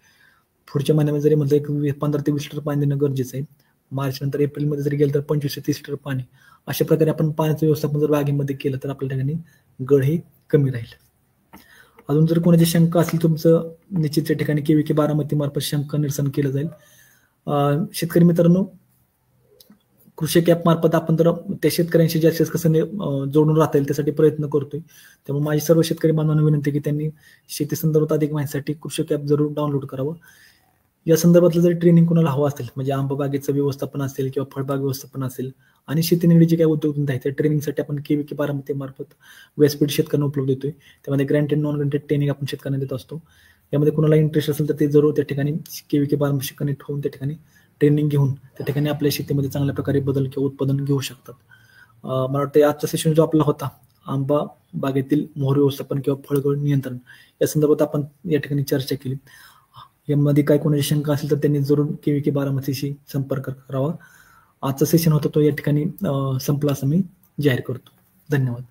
पुढच्या महिन्यामध्ये जरी म्हटलं एक 15 ते 20 लिटर पाणी देणं गरजेचं आहे. मार्च नंतर एप्रिलमध्ये जरी गेलं तर 25 ते 30 लिटर पाणी. अशा प्रकारे आपण पाण्याचं व्यवस्थापन जर बागेमध्ये केलं तर आपल्या ठिकाणी गळ हे कमी राहील. अजून जर कोणाची शंका असेल तुमचं निश्चित त्या ठिकाणी KVK बारामती मार्फत शंका निरसन केलं जाईल. शेतकरी मित्रांनो, कृषी कॅप मार्फत आपण तर त्या शेतकऱ्यांशी जास्तीत कसं जोडून राहता येईल त्यासाठी प्रयत्न करतोय. त्यामुळे माझी सर्व शेतकरी बांधवांना विनंती की त्यांनी शेती संदर्भात अधिक माहितीसाठी कृषी कॅप जरूर डाउनलोड करावं. या संदर्भातलं जर ट्रेनिंग कोणाला हवं असेल म्हणजे आंबा बागेचं व्यवस्थापन असेल किंवा फळबाग व्यवस्थापन असेल आणि शेती निगडीचे काही उद्योगधंदे आहेत त्या ट्रेनिंगसाठी आपण KVK बारामती मार्फत व्यासपीठ शेतकऱ्यांना उपलब्ध देतोय. त्यामध्ये ग्रँटेड नॉन ग्रँटेड ट्रेनिंग आपण शेतकऱ्यांना देत असतो. यामध्ये कोणाला इंटरेस्ट असेल तर ते जरूर त्या ठिकाणी KVK बारामती कनेक्ट होऊन त्या ठिकाणी ट्रेनिंग घेऊन त्या ठिकाणी आपल्या शेतीमध्ये चांगल्या प्रकारे बदल किंवा उत्पादन घेऊ शकतात. मला वाटतं आजचा सेशन जो आपला होता आंबा बागेतील मोहर व्यवस्थापन किंवा फळगळ नियंत्रण या संदर्भात आपण या ठिकाणी चर्चा केली. यामध्ये काय कोणाची शंका असेल तर त्यांनी जरूर KVK बारामतीशी संपर्क करावा. आजचा सेशन होता तो या ठिकाणी संपला असं मी जाहीर करतो. धन्यवाद.